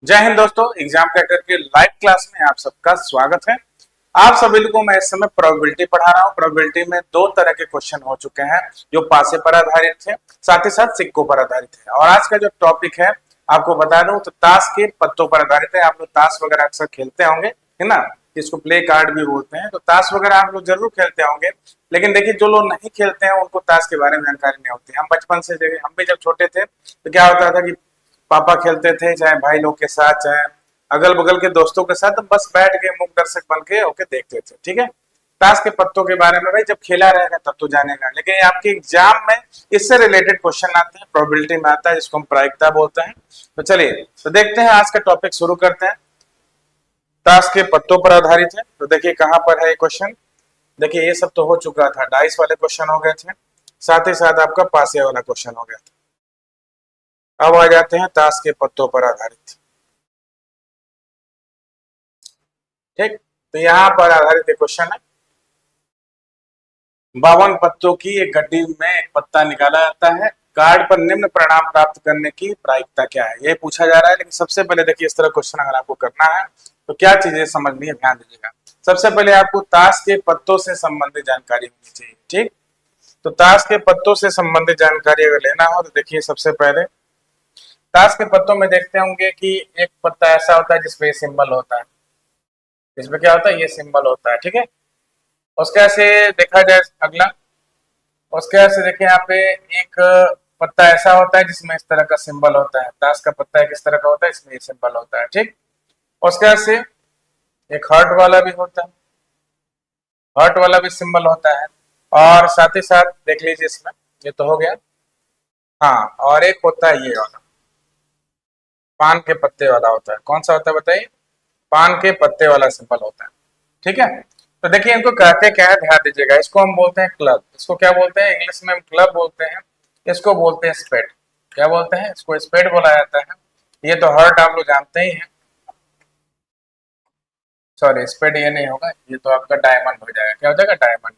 जय हिंद दोस्तों। Exam cracker के लाइव क्लास में आप सबका स्वागत है। आप सभी लोगों को मैं इस समय प्रोबेबिलिटी पढ़ा रहा हूँ। प्रोबेबिलिटी में दो तरह के क्वेश्चन हो चुके हैं जो पासे पर आधारित थे, साथ ही साथ सिक्कों पर आधारित है। और आज का जो टॉपिक है आपको बता दूं तो ताश के पत्तों पर आधारित है। आप लोग ताश वगैरह अक्सर खेलते होंगे, है ना, जिसको प्ले कार्ड भी बोलते हैं। तो ताश वगैरह आप लोग जरूर खेलते होंगे, लेकिन देखिए जो लोग नहीं खेलते हैं उनको ताश के बारे में जानकारी नहीं होती। हम बचपन से हम भी जब छोटे थे तो क्या होता था कि पापा खेलते थे, चाहे भाई लोग के साथ, चाहे अगल बगल के दोस्तों के साथ, बस बैठ के मूक दर्शक बन के होके देखते थे। ठीक है, ताश के पत्तों के बारे में भाई जब खेला रहेगा तब तो जानेगा, लेकिन ये आपके एग्जाम में इससे रिलेटेड क्वेश्चन आते हैं, प्रोबेबिलिटी में आता है, जिसको हम प्रायिकता बोलते हैं। तो चलिए तो देखते हैं, आज का टॉपिक शुरू करते हैं। ताश के पत्तों पर आधारित है। तो देखिए कहां पर है ये क्वेश्चन। देखिए ये सब तो हो चुका था, डाइस वाले क्वेश्चन हो गए थे, साथ ही साथ आपका पासे वाला क्वेश्चन हो गया था। अब आ जाते हैं ताश के पत्तों पर आधारित। ठीक, तो यहाँ पर आधारित क्वेश्चन है। 52 पत्तों की एक गड्डी में एक पत्ता निकाला जाता है। कार्ड पर निम्न परिणाम प्राप्त करने की प्रायिकता क्या है, ये पूछा जा रहा है। लेकिन सबसे पहले देखिए, इस तरह क्वेश्चन अगर आपको करना है तो क्या चीजें समझनी है, ध्यान दीजिएगा। सबसे पहले आपको ताश के पत्तों से संबंधित जानकारी होनी चाहिए। ठीक, तो ताश के पत्तों से संबंधित जानकारी अगर लेना हो तो देखिए, सबसे पहले ताश के पत्तों में देखते होंगे कि एक पत्ता ऐसा होता है जिसपे सिंबल होता है। इसमें क्या होता है, ये सिंबल होता है। ठीक है, उसके से देखा जाए अगला, उसके से देखिए यहाँ पे एक पत्ता ऐसा होता है जिसमें इस तरह का सिंबल होता है। ताश का पत्ता किस तरह का होता है, इसमें ये सिंबल होता है। ठीक, उसके से एक हार्ट वाला भी होता है, हार्ट वाला भी सिंबल होता है। और साथ ही साथ देख लीजिए, इसमें ये तो हो गया। हाँ, और एक होता है ये वाला, पान के पत्ते वाला होता है। कौन सा होता है बताइए, पान के पत्ते वाला सिंबल होता है। ठीक है, तो देखिए इनको कहते क्या है, ध्यान दीजिएगा। इसको हम बोलते हैं क्लब। इसको क्या बोलते हैं, इंग्लिश में हम क्लब बोलते हैं। इसको बोलते हैं स्पेड। क्या बोलते हैं, इसको स्पेड बोला जाता है। ये तो हर्ट आप लोग जानते ही हैं। सॉरी, स्पेड ये नहीं होगा, ये तो आपका डायमंड हो जाएगा। क्या हो जाएगा, डायमंड।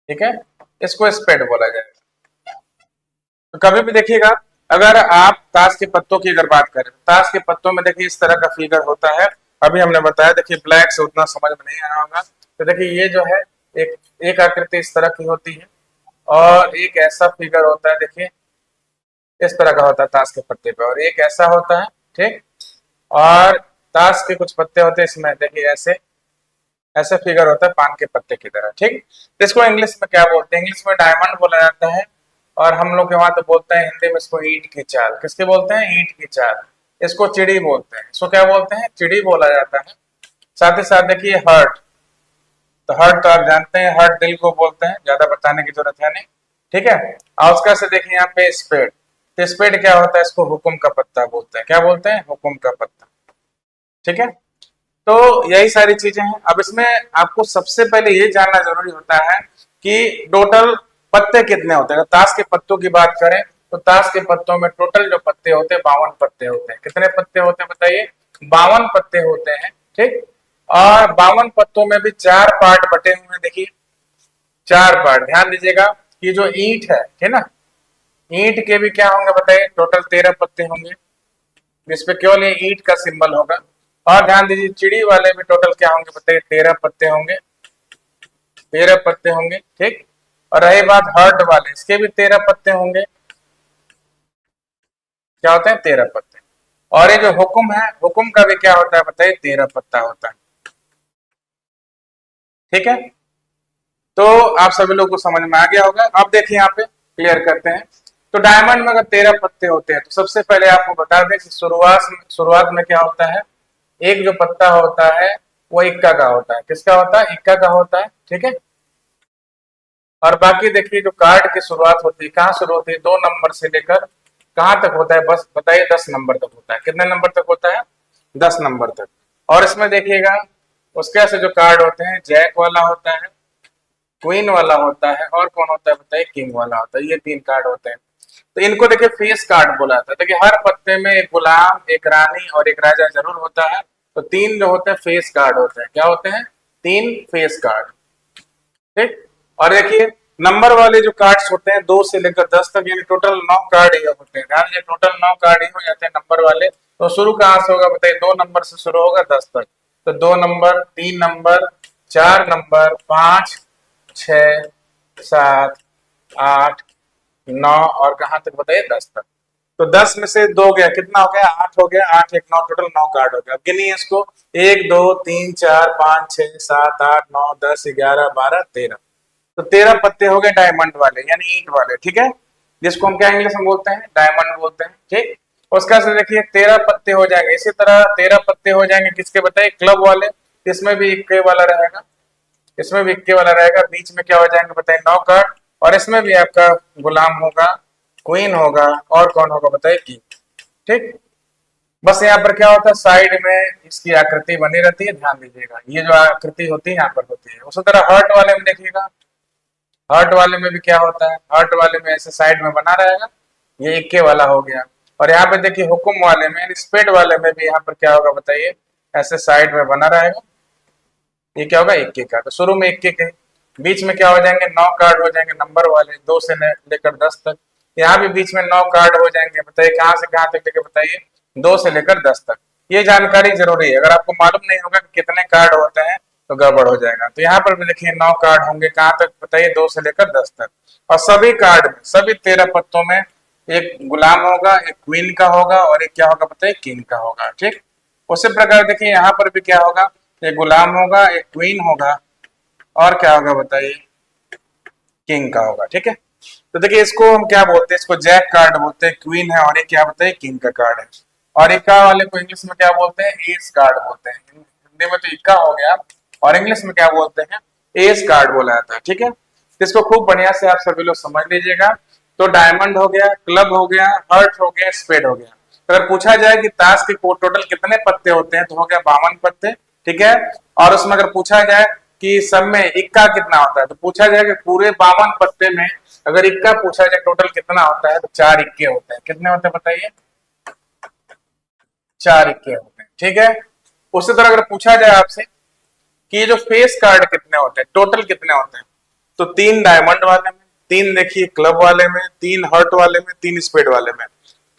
ठीक है, इसको स्पेड बोला जाएगा। तो कभी भी देखिएगा, अगर आप ताश के पत्तों की अगर बात करें, ताश के पत्तों में देखिए इस तरह का फिगर होता है। अभी हमने बताया, देखिए ब्लैक से उतना समझ में नहीं आया होगा। तो देखिए ये जो है, एक एक आकृति इस तरह की होती है, और एक ऐसा फिगर होता है, देखिए इस तरह का होता है ताश के पत्ते पे, और एक ऐसा होता है। ठीक, और ताश के कुछ पत्ते होते हैं, इसमें देखिए ऐसे ऐसे फिगर होता है पान के पत्ते की तरह। ठीक, तो इसको इंग्लिश में क्या बोलते हैं, इंग्लिश में डायमंड बोला जाता है। और हम लोग के वहां तो बोलते हैं हिंदी में इसको ईंट की चाल। किसके बोलते हैं, ईंट की चाल। इसको चिड़ी बोलते हैं। इसको क्या बोलते हैं, चिड़ी बोला जाता है। साथ ही साथ देखिए हर्ट, तो हर्ट तो आप जानते हैं, हर्ट दिल को बोलते हैं, ज्यादा बताने की जरूरत है नहीं। ठीक है, और उसका से देखिए यहाँ पे स्पेड। तो स्पेड क्या होता है, इसको हुकुम का पत्ता बोलते हैं। क्या बोलते हैं, हुकुम का पत्ता। ठीक है, तो यही सारी चीजें हैं। अब इसमें आपको सबसे पहले ये जानना जरूरी होता है कि टोटल पत्ते कितने होते हैं। ताश के पत्तों की बात करें तो ताश के पत्तों में टोटल जो पत्ते होते हैं 52 पत्ते होते हैं। कितने पत्ते होते हैं बताइए, 52 पत्ते होते हैं। ठीक, और 52 पत्तों में भी चार पार्ट बटे हुए हैं। देखिए चार पार्ट, ध्यान दीजिएगा कि जो ईंट है ना, ईंट के भी क्या होंगे बताइए, टोटल 13 पत्ते होंगे, जिसपे केवल ये ईंट का सिंबल होगा। और ध्यान दीजिए चिड़ी वाले भी टोटल क्या होंगे बताइए, 13 पत्ते होंगे, 13 पत्ते होंगे। ठीक, और रही बात हर्ट वाले, इसके भी 13 पत्ते होंगे। क्या होते हैं, 13 पत्ते। और ये जो हुकुम है, हुकुम का भी क्या होता है बताइए, 13 पत्ता होता है। ठीक है, तो आप सभी लोग को समझ में आ गया होगा। अब देखिए यहाँ पे क्लियर करते हैं। तो डायमंड में अगर 13 पत्ते होते हैं तो सबसे पहले आपको बता दें कि शुरुआत में क्या होता है, एक जो पत्ता होता है वो इक्का का होता है। किसका होता है, इक्का का होता है। ठीक है, और बाकी देखिए जो कार्ड की शुरुआत होती है, कहाँ शुरू होती है, 2 नंबर से लेकर कहाँ तक होता है, बस बताइए 10 नंबर तक होता है। कितने नंबर तक होता है, 10 नंबर तक। और इसमें देखिएगा उसके ऐसे जो कार्ड होते हैं, जैक वाला होता है, क्वीन वाला होता है, और कौन होता है बताइए, किंग वाला होता है। ये 3 कार्ड होते हैं। तो इनको देखिए फेस कार्ड बोला जाता है। देखिए हर पत्ते में एक गुलाम, एक रानी और एक राजा जरूर होता है। तो 3 जो होते हैं फेस कार्ड होते हैं। क्या होते हैं, 3 फेस कार्ड। ठीक, और देखिए नंबर वाले जो कार्ड्स होते हैं 2 से लेकर 10 तक, यानी टोटल 9 कार्ड ये होते हैं। ध्यान दीजिए, टोटल 9 कार्ड ही हो जाते हैं नंबर वाले। तो शुरू कहाँ से होगा बताइए, 2 नंबर से शुरू होगा 10 तक। तो 2 नंबर, 3 नंबर, 4 नंबर, 5, 6, 7, 8, 9 और कहाँ तक बताइए 10 तक। तो 10 में से 2 गया, कितना हो गया 8 हो गया, 8 1 9, टोटल 9 कार्ड हो गया। अब गिनिए इसको, 1 2 3 4 5 6 7 8 9 10 11 12 13। तो 13 पत्ते हो गए डायमंड वाले, यानी ईंट वाले, ठीक है, जिसको हम क्या इंग्लिश में बोलते हैं, डायमंड बोलते हैं, ठीक। उसका से देखिए 13 पत्ते हो जाएंगे। इसी तरह 13 पत्ते हो जाएंगे किसके बताइए, क्लब वाले। इसमें भी इक्के वाला रहेगा, इसमें भी इक्के वाला रहेगा। बीच में क्या हो जाएंगे बताइए, 9 कार्ड। और इसमें भी आपका गुलाम होगा, क्वीन होगा, और कौन होगा बताइए, किंग, ठीक। बस यहाँ पर क्या होता है, साइड में इसकी आकृति बनी रहती है, ध्यान दीजिएगा, ये जो आकृति होती है यहाँ पर होती है। उसी तरह हर्ट वाले में देखिएगा, हर्ट वाले में भी क्या होता है, हर्ट वाले में ऐसे साइड में बना रहेगा, ये इक्के वाला हो गया। और यहाँ पे देखिए हुकुम वाले में, स्पेड वाले में भी यहाँ पर क्या होगा बताइए, ऐसे साइड में बना रहेगा, ये क्या होगा इक्के का। तो शुरू में इक्के के, बीच में क्या हो जाएंगे 9 कार्ड हो जाएंगे नंबर वाले, 2 से लेकर 10 तक। यहाँ भी बीच में 9 कार्ड हो जाएंगे, बताइए कहाँ से कहाँ तक लेके बताइए, 2 से लेकर 10 तक। ये जानकारी जरूरी है, अगर आपको मालूम नहीं होगा कि कितने कार्ड होते हैं तो गड़बड़ हो जाएगा। तो यहाँ पर भी देखिए 9 कार्ड होंगे, कहाँ तक बताइए, 2 से लेकर 10 तक। और सभी कार्ड में, सभी 13 पत्तों में एक गुलाम होगा, एक क्वीन का होगा, और एक क्या होगा बताइए, किंग का होगा, ठीक। उसी प्रकार देखिए यहाँ पर भी क्या होगा, एक गुलाम होगा, एक क्वीन होगा, और क्या होगा बताइए, किंग का होगा, ठीक है। तो देखिए इसको हम क्या बोलते हैं, इसको जैक कार्ड बोलते हैं, क्वीन है, और ये क्या बताइए, किंग का कार्ड है। और इक्का वाले को इंग्लिश में क्या बोलते हैं, एस कार्ड बोलते हैं। हिंदी में तो इक्का हो गया, और इंग्लिश में क्या बोलते हैं, एस कार्ड बोला जाता है, ठीक है। तो इसको खूब बढ़िया से आप सभी लोग समझ लीजिएगा। तो डायमंड हो गया, क्लब हो गया, हर्ट हो गया, स्पेड हो गया। तो अगर पूछा जाए कि ताश के टोटल कितने पत्ते होते हैं, तो हो गया 52 पत्ते, ठीक है। और उसमें अगर पूछा जाए कि सब में इक्का कितना होता है, तो पूछा जाए कि पूरे 52 पत्ते में अगर इक्का पूछा जाए टोटल कितना होता है, तो 4 इक्के होते हैं। कितने होते हैं बताइए, 4 इक्के होते हैं, ठीक है। उसी तरह अगर पूछा जाए आपसे कि ये जो फेस कार्ड कितने होते हैं, टोटल कितने होते हैं, तो 3 डायमंड वाले में, 3 देखिए क्लब वाले में, 3 हर्ट वाले में, 3 स्पेड वाले में।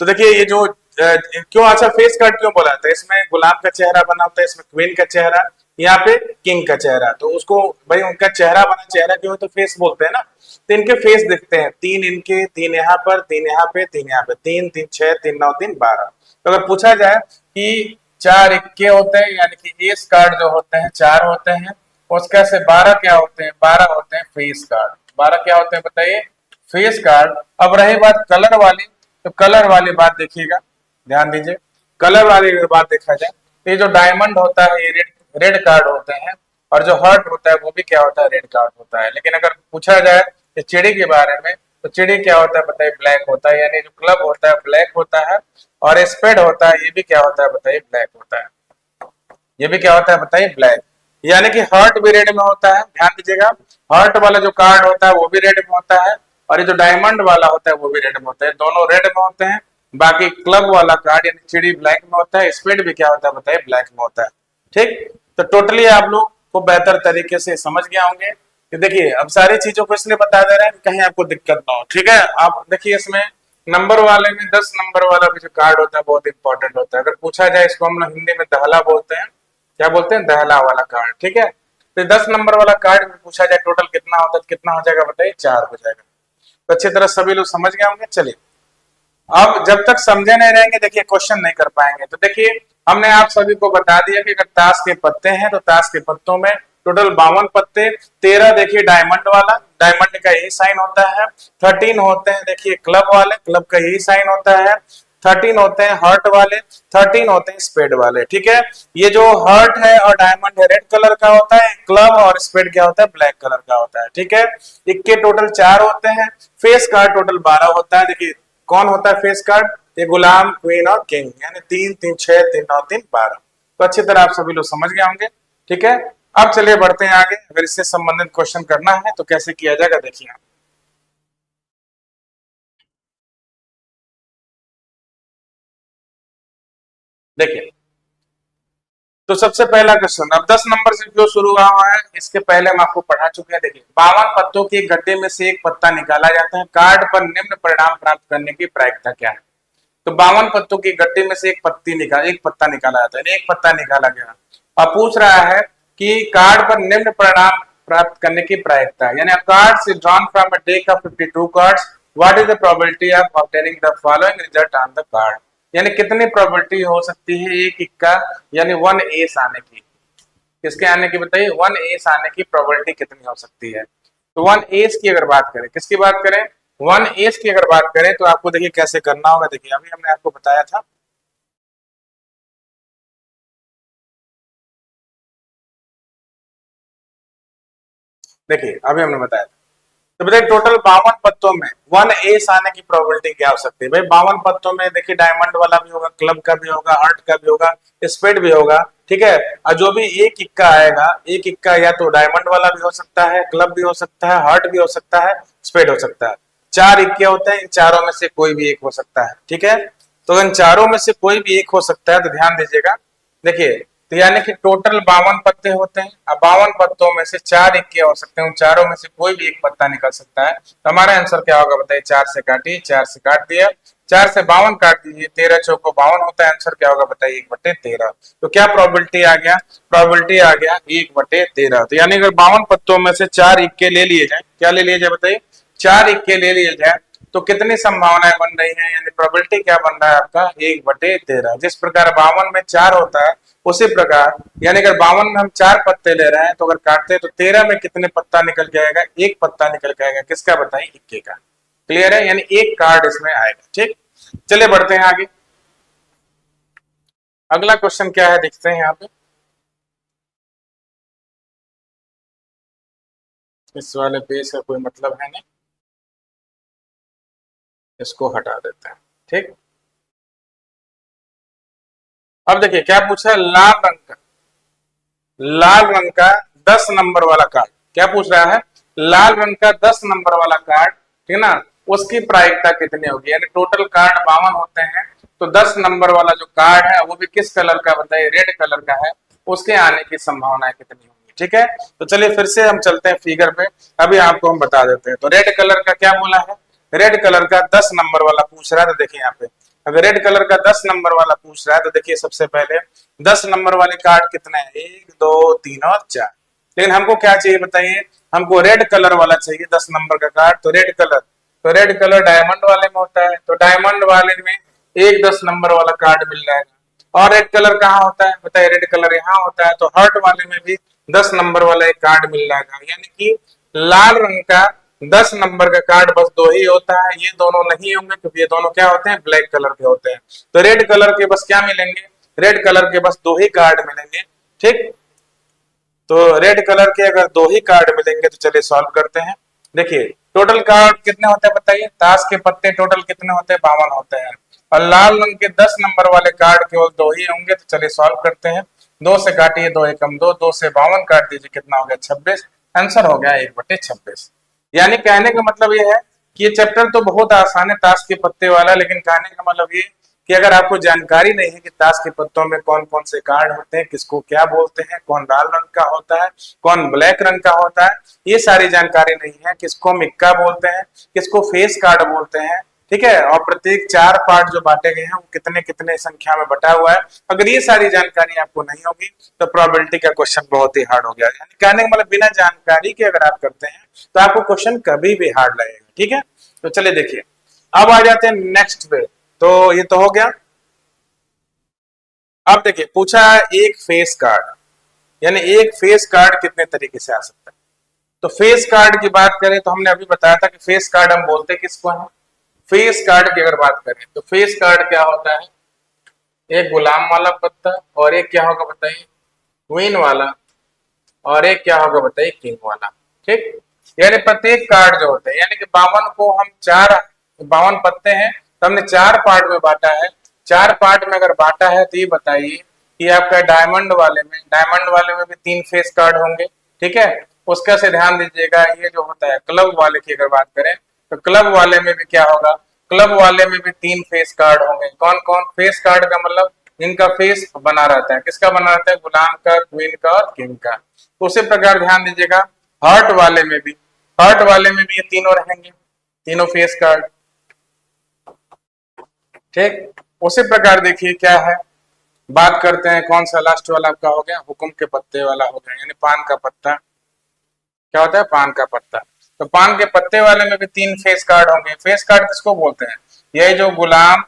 तो देखिए ये जो क्यों, अच्छा फेस कार्ड क्यों बोला जाता है, इसमें गुलाब का चेहरा बना होता है, इसमें क्वीन का चेहरा, यहाँ पे किंग का चेहरा। तो उसको भाई उनका चेहरा बना, चेहरा क्यों है तो फेस बोलते हैं ना। तो इनके फेस दिखते हैं, 3 इनके, 3 यहाँ पर, 3 यहाँ पे, 3 यहाँ पे, 3 3 6 3 9 3 12। तो अगर पूछा जाए कि 4 इक्के होते हैं, यानी कि एस कार्ड जो होते हैं 4 होते हैं, उसका से 12 क्या होते हैं, 12 होते हैं फेस कार्ड। 12 क्या होते हैं बताइए, फेस कार्ड। अब रही बात कलर वाली, तो कलर वाली बात देखिएगा, ध्यान दीजिए। कलर वाली अगर बात देखा जाए, तो ये जो डायमंड होता है ये रेड रेड कार्ड होते हैं, और जो हर्ट होता है वो भी क्या होता है, रेड कार्ड होता है। लेकिन अगर पूछा जाए कि चिड़ी के बारे में, तो चिड़ी क्या होता है बताइए, ब्लैक होता है, यानी जो क्लब होता है ब्लैक होता है, और स्पेड होता है ये भी क्या होता है बताइए, ब्लैक होता है। ये भी क्या होता है बताइए, ब्लैक। यानी कि हर्ट भी रेड में होता है, ध्यान दीजिएगा। हर्ट वाला जो कार्ड होता है वो भी रेड में होता है, और ये जो डायमंड वाला होता है वो भी रेड में होता है, दोनों रेड में होते हैं। बाकी क्लब वाला कार्ड यानी चिड़ी ब्लैक में होता है, स्पेड भी क्या होता है बताइए, ब्लैक में होता है, ठीक। तो टोटली आप लोग को बेहतर तरीके से समझ गया होंगे कि देखिए अब सारी चीजों को इसलिए बता दे रहे हैं कि कहीं आपको दिक्कत ना हो, ठीक है। आप देखिए इसमें नंबर वाले में 10 नंबर वाला भी जो कार्ड होता है बहुत इंपॉर्टेंट होता है। अगर पूछा जाए, इसको हम लोग हिंदी में दहला बोलते हैं, क्या बोलते हैं, दहला वाला कार्ड, ठीक है। तो 10 नंबर वाला कार्ड में पूछा जाए टोटल कितना होता है, कितना हो जाएगा बताइए, 4 हो जाएगा। तो अच्छी तरह सभी लोग समझ गए होंगे। चलिए अब जब तक समझे नहीं रहेंगे देखिए क्वेश्चन नहीं कर पाएंगे। तो देखिए हमने आप सभी को बता दिया कि अगर ताश के पत्ते हैं तो ताश के पत्तों में टोटल 52 पत्ते, 13 देखिए डायमंड वाला, डायमंड का यही साइन होता है, 13 होते हैं देखिए क्लब वाले, क्लब का यही साइन होता है, 13 होते हैं हर्ट वाले, 13 होते हैं स्पेड वाले, ठीक है। ये जो हर्ट है और डायमंड है रेड कलर का होता है, क्लब और स्पेड क्या होता है, ब्लैक कलर का होता है, ठीक है। इक्के टोटल 4 होते हैं, फेस कार्ड टोटल 12 होता है। देखिए कौन होता है फेस कार्ड, ये गुलाम, क्वीन और किंग, यानी 3 3 6 3 9 3 12। तो अच्छी तरह आप सभी लोग समझ गए होंगे, ठीक है। अब चलिए बढ़ते हैं आगे। अगर इससे संबंधित क्वेश्चन करना है तो कैसे किया जाएगा देखिए। देखिए तो सबसे पहला क्वेश्चन, अब 10 नंबर से क्यों शुरू हुआ है, इसके पहले हम आपको पढ़ा चुके हैं। देखिए, 52 पत्तों के एक गड्ढे में से एक पत्ता निकाला जाता है, कार्ड पर निम्न परिणाम प्राप्त करने की प्रायिकता क्या है। तो 52 पत्तों के गड्ढे में से एक पत्ता निकाला जाता है, एक पत्ता निकाला गया। अब पूछ रहा है कि कार्ड पर निम्न परिणाम प्राप्त करने की प्रायिकता, यानी cards is drawn from a deck of 52 cards, what is the probability of obtaining the following result on the card. यानी कितनी प्रोबेबिलिटी हो सकती है एक इक्का यानी 1 एस आने की, किसके आने की बताइए, 1 एस आने की प्रोबेबिलिटी कितनी हो सकती है। तो 1 एस की अगर बात करें, किसकी बात करें, 1 एस की अगर बात करें तो आपको देखिए कैसे करना होगा। देखिए अभी हमने आपको बताया था, देखिए अभी हमने बताया था। तो बताइए टोटल 52 पत्तों में 1 एस आने की प्रोबेबिलिटी क्या हो सकती है। भाई 52 पत्तों में देखिए डायमंड वाला भी होगा, क्लब का भी होगा, हार्ट का भी होगा, स्पेड भी होगा, ठीक है। और जो भी एक इक्का आएगा, एक इक्का या तो डायमंड वाला भी हो सकता है, क्लब भी हो सकता है, हार्ट भी हो सकता है, स्पेड हो सकता है। 4 इक्के होते हैं, इन चारों में से कोई भी एक हो सकता है, ठीक है। तो इन चारों में से कोई भी एक हो सकता है, तो ध्यान दीजिएगा। देखिए, तो यानी कि टोटल 52 पत्ते होते हैं, अब 52 पत्तों में से 4 इक्के हो सकते हैं, उन चारों में से कोई भी एक पत्ता निकल सकता है। तो हमारा आंसर क्या होगा बताइए, 4 से काटिए, 4 से काट दिया, 4 से 52 काट दीजिए, 13 चौको 52 होता है, आंसर क्या होगा बताइए 1/13। तो क्या प्रोबेबिलिटी आ गया, प्रोबेबिलिटी आ गया 1/13। तो यानी अगर 52 पत्तों में से 4 इक्के ले लिए जाए, क्या ले लिए जाए बताइए, 4 इक्के ले लिए जाए, तो कितनी संभावनाएं बन रही हैं, यानी प्रोबेबिलिटी क्या बन रहा है आपका 1/13। जिस प्रकार 52 में 4 होता है, उसी प्रकार यानी अगर 52 में हम 4 पत्ते ले रहे हैं, तो अगर काटते हैं तो 13 में कितने पत्ता निकल के आएगा, एक पत्ता निकल के आएगा, किसका बताइए, इक्के का। क्लियर है, यानी एक कार्ड इसमें आएगा, ठीक। चलिए बढ़ते हैं आगे। अगला क्वेश्चन क्या है देखते हैं यहाँ पे। इस वाले पेज का कोई मतलब है नहीं, इसको हटा देते हैं, ठीक। अब देखिए क्या पूछा है, लाल रंग का 10 नंबर वाला कार्ड, क्या पूछ रहा है, लाल रंग का 10 नंबर वाला कार्ड, ठीक है ना, उसकी प्रायिकता कितनी होगी। यानी टोटल कार्ड 52 होते हैं, तो 10 नंबर वाला जो कार्ड है वो भी किस कलर का बताइए, रेड कलर का है, उसके आने की संभावना कितनी होगी, ठीक है। तो चलिए फिर से हम चलते हैं फिगर पे, अभी आपको हम बता देते हैं। तो रेड कलर का क्या बोला है, रेड कलर का 10 नंबर वाला पूछ रहा है। तो देखिए यहाँ पे अगर रेड कलर का 10 नंबर वाला पूछ रहा है, तो देखिए सबसे पहले 10 नंबर वाले कार्ड कितने हैं, 1 2 3 और 4। लेकिन हमको क्या चाहिए बताइए, हमको रेड कलर वाला चाहिए 10 नंबर का कार्ड। तो रेड कलर डायमंड वाले में होता है, तो डायमंड वाले में एक 10 नंबर वाला कार्ड मिल जाएगा। और रेड कलर कहाँ होता है बताइए, रेड कलर यहाँ होता है, तो हर्ट वाले में भी 10 नंबर वाला एक कार्ड मिल जाएगा। यानी कि लाल रंग का 10 नंबर का कार्ड बस 2 ही होता है, ये दोनों नहीं होंगे क्योंकि ये दोनों क्या होते हैं, ब्लैक कलर के होते हैं। तो रेड कलर के बस क्या मिलेंगे, रेड कलर के बस 2 ही कार्ड मिलेंगे, ठीक। तो रेड कलर के अगर 2 ही कार्ड मिलेंगे तो चलिए सॉल्व करते हैं। देखिए टोटल कार्ड कितने होते हैं बताइए, ताश के पत्ते टोटल कितने होते हैं, 52 होते हैं, और लाल रंग के 10 नंबर वाले कार्ड केवल 2 ही होंगे। तो चलिए सॉल्व करते हैं, 2 से काटिए, 2 एकम 2, 2 से 52 काट दीजिए, कितना हो गया 26, आंसर हो गया 1/26। यानी कहने का मतलब ये है कि ये चैप्टर तो बहुत आसान है ताश के पत्ते वाला, लेकिन कहने का मतलब ये कि अगर आपको जानकारी नहीं है कि ताश के पत्तों में कौन कौन से कार्ड होते हैं, किसको क्या बोलते हैं, कौन लाल रंग का होता है, कौन ब्लैक रंग का होता है, ये सारी जानकारी नहीं है, किसको मिक्का बोलते हैं, किसको फेस कार्ड बोलते हैं, ठीक है, और प्रत्येक 4 पार्ट जो बांटे गए हैं वो कितने कितने संख्या में बटा हुआ है, अगर ये सारी जानकारी आपको नहीं होगी तो प्रोबेबिलिटी का क्वेश्चन बहुत ही हार्ड हो गया। यानी कहने का मतलब बिना जानकारी के अगर आप करते हैं तो आपको क्वेश्चन कभी भी हार्ड लगेगा, ठीक है। तो चलिए देखिए, अब आ जाते हैं नेक्स्ट पे। तो ये तो हो गया। अब देखिए पूछा है एक फेस कार्ड, यानी एक फेस कार्ड कितने तरीके से आ सकता है। तो फेस कार्ड की बात करें तो हमने अभी बताया था कि फेस कार्ड हम बोलते किसको हैं, फेस कार्ड की अगर बात करें तो फेस कार्ड क्या होता है, एक गुलाम वाला पत्ता, और एक क्या होगा बताइए, क्वीन वाला, और एक क्या होगा बताइए, किंग वाला, ठीक। यानी प्रत्येक कार्ड जो होते हैं, यानी कि 52 को हम 52 पत्ते हैं तो हमने 4 पार्ट में बांटा है। 4 पार्ट में अगर बांटा है तो ये बताइए कि आपका डायमंड वाले में भी 3 फेस कार्ड होंगे, ठीक है। उसका से ध्यान दीजिएगा, ये जो होता है क्लब वाले की अगर बात करें तो क्लब वाले में भी क्या होगा, क्लब वाले में भी 3 फेस कार्ड होंगे। कौन कौन फेस कार्ड का मतलब, इनका फेस बना रहता है। किसका बना रहता है? गुलाम का, क्वीन का और किंग का। तो उसी प्रकार ध्यान दीजिएगा हार्ट वाले में भी ये तीनों रहेंगे, तीनों फेस कार्ड। ठीक, उसी प्रकार देखिए क्या है, बात करते हैं कौन सा लास्ट वाला आपका हो गया, हुक्म के पत्ते वाला हो गया, यानी पान का पत्ता। क्या होता है? पान का पत्ता। तो पान के पत्ते वाले में भी तीन फेस कार्ड होंगे। फेस कार्ड किसको बोलते हैं? ये जो गुलाम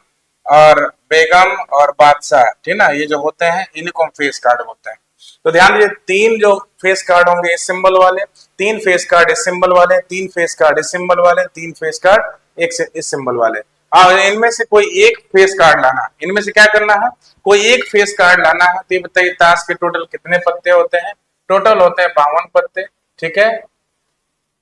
और बेगम और बादशाह, ठीक ना, ये जो होते हैं इन्हीं को हम फेस कार्ड बोलते हैं। तो ध्यान दीजिए, तीन जो फेस कार्ड होंगे इस सिंबल वाले, तीन फेस कार्ड इस सिंबल वाले, तीन फेस कार्ड इस सिंबल वाले, तीन फेस कार्ड एक से इस सिंबल वाले। और इनमें से कोई एक फेस कार्ड लाना है। इनमें से क्या करना है? कोई एक फेस कार्ड लाना है। तो ये बताइए ताश के टोटल कितने पत्ते होते हैं? टोटल होते हैं 52 पत्ते। ठीक है,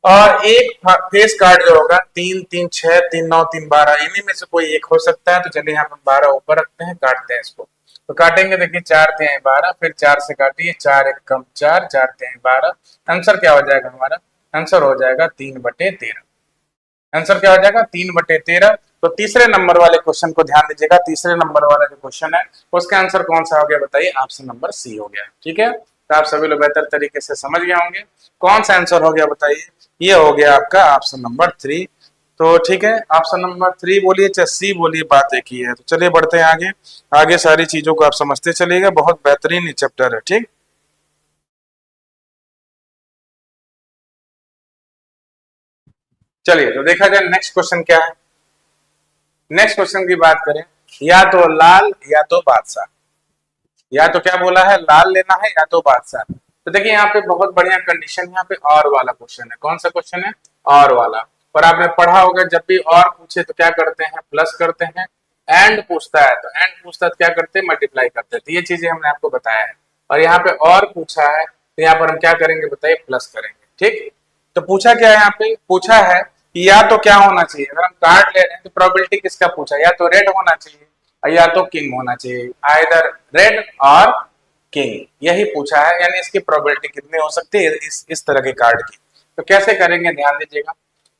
और एक फेस कार्ड जो होगा 3 3 6 3 9 3 12, इन्हीं में से कोई एक हो सकता है। तो चलिए यहाँ पर 12 ऊपर रखते हैं, काटते हैं इसको। तो काटेंगे, देखिए 4 3 12, फिर 4 से काटिए, 4 1 कम 4, 4 3 12। आंसर क्या हो जाएगा हमारा? आंसर हो जाएगा 3/13। आंसर क्या हो जाएगा? 3/13। तो तीसरे नंबर वाले क्वेश्चन को ध्यान दीजिएगा। तीसरे नंबर वाला जो क्वेश्चन है उसका आंसर कौन सा हो गया बताइए? ऑप्शन नंबर सी हो गया। ठीक है, तो आप सभी लोग बेहतर तरीके से समझ गए होंगे कौन सा आंसर हो गया बताइए? ये हो गया आपका ऑप्शन नंबर 3। तो ठीक है, ऑप्शन नंबर 3 बोलिए चाहे सी बोलिए, बात एक ही है। तो चलिए बढ़ते हैं आगे। आगे सारी चीजों को आप समझते चलिएगा, बहुत बेहतरीन चैप्टर है। ठीक, चलिए तो देखा जाए नेक्स्ट क्वेश्चन क्या है। नेक्स्ट क्वेश्चन की बात करें, या तो लाल या तो बादशाह। या तो क्या बोला है? लाल लेना है या तो बादशाह। तो देखिए यहाँ पे बहुत बढ़िया कंडीशन, यहाँ पे और वाला क्वेश्चन है। कौन सा क्वेश्चन है? और वाला। और आपने पढ़ा होगा जब भी और पूछे तो क्या करते हैं? प्लस करते हैं। एंड पूछता है तो एंड पूछता है तो क्या करते हैं? मल्टीप्लाई करते हैं। तो ये चीजें हमने आपको बताया है। और यहाँ पे और पूछा है तो यहाँ पर हम क्या करेंगे बताइए? प्लस करेंगे। ठीक, तो पूछा क्या है? यहाँ पे पूछा है कि या तो क्या होना चाहिए, अगर हम कार्ड ले रहे हैं तो प्रोबेबिलिटी किसका पूछा? या तो रेड होना चाहिए या तो किंग होना चाहिए, आइदर रेड और किंग, यही पूछा है। यानी इसकी प्रोबेबिलिटी कितनी हो सकती है इस तरह के कार्ड की। तो कैसे करेंगे ध्यान दीजिएगा।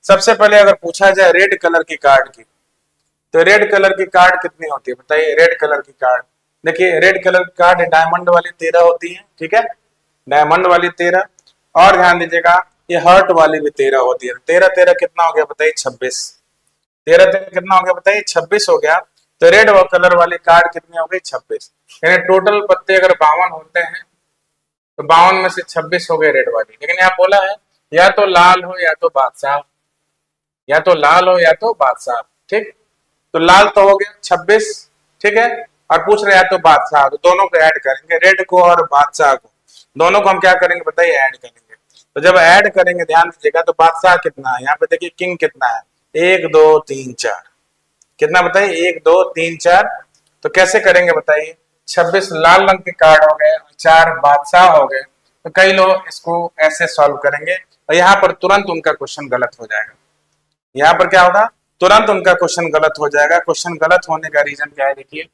सबसे पहले अगर पूछा जाए रेड कलर की कार्ड की, तो रेड कलर की कार्ड कितनी होती है बताइए? रेड कलर की कार्ड, देखिए रेड कलर की कार्ड डायमंड वाली 13 होती है। ठीक है, डायमंड वाली 13। और ध्यान दीजिएगा ये हर्ट वाली भी 13 होती है। 13 13 कितना हो गया बताइए? 26। 13 13 कितना हो गया बताइए? 26 हो गया। तो रेड कलर वाली कार्ड कितनी हो गई? 26। यानी टोटल पत्ते अगर 52 होते हैं तो 52 में से 26 हो गए रेड वाली। लेकिन यहाँ बोला है या तो लाल हो या तो बादशाह, या तो लाल हो या तो बादशाह। ठीक, तो लाल तो हो गया 26। ठीक है, और पूछ रहे हैं या तो बादशाह, तो दोनों को ऐड करेंगे, रेड को और बादशाह को, दोनों को हम क्या करेंगे बताइए? ऐड करेंगे। तो जब ऐड करेंगे ध्यान दीजिएगा, तो बादशाह कितना है? यहाँ पे देखिए किंग कितना है? 1 2 3 4। कितना बताइए? 1 2 3 4। तो कैसे करेंगे बताइए? 26 लाल रंग के कार्ड हो गए, 4 बादशाह हो गए। तो कई लोग इसको ऐसे सॉल्व करेंगे और यहाँ पर तुरंत उनका क्वेश्चन गलत हो जाएगा। यहाँ पर क्या होगा? तुरंत उनका क्वेश्चन गलत हो जाएगा। क्वेश्चन गलत होने का रीजन क्या है? देखिए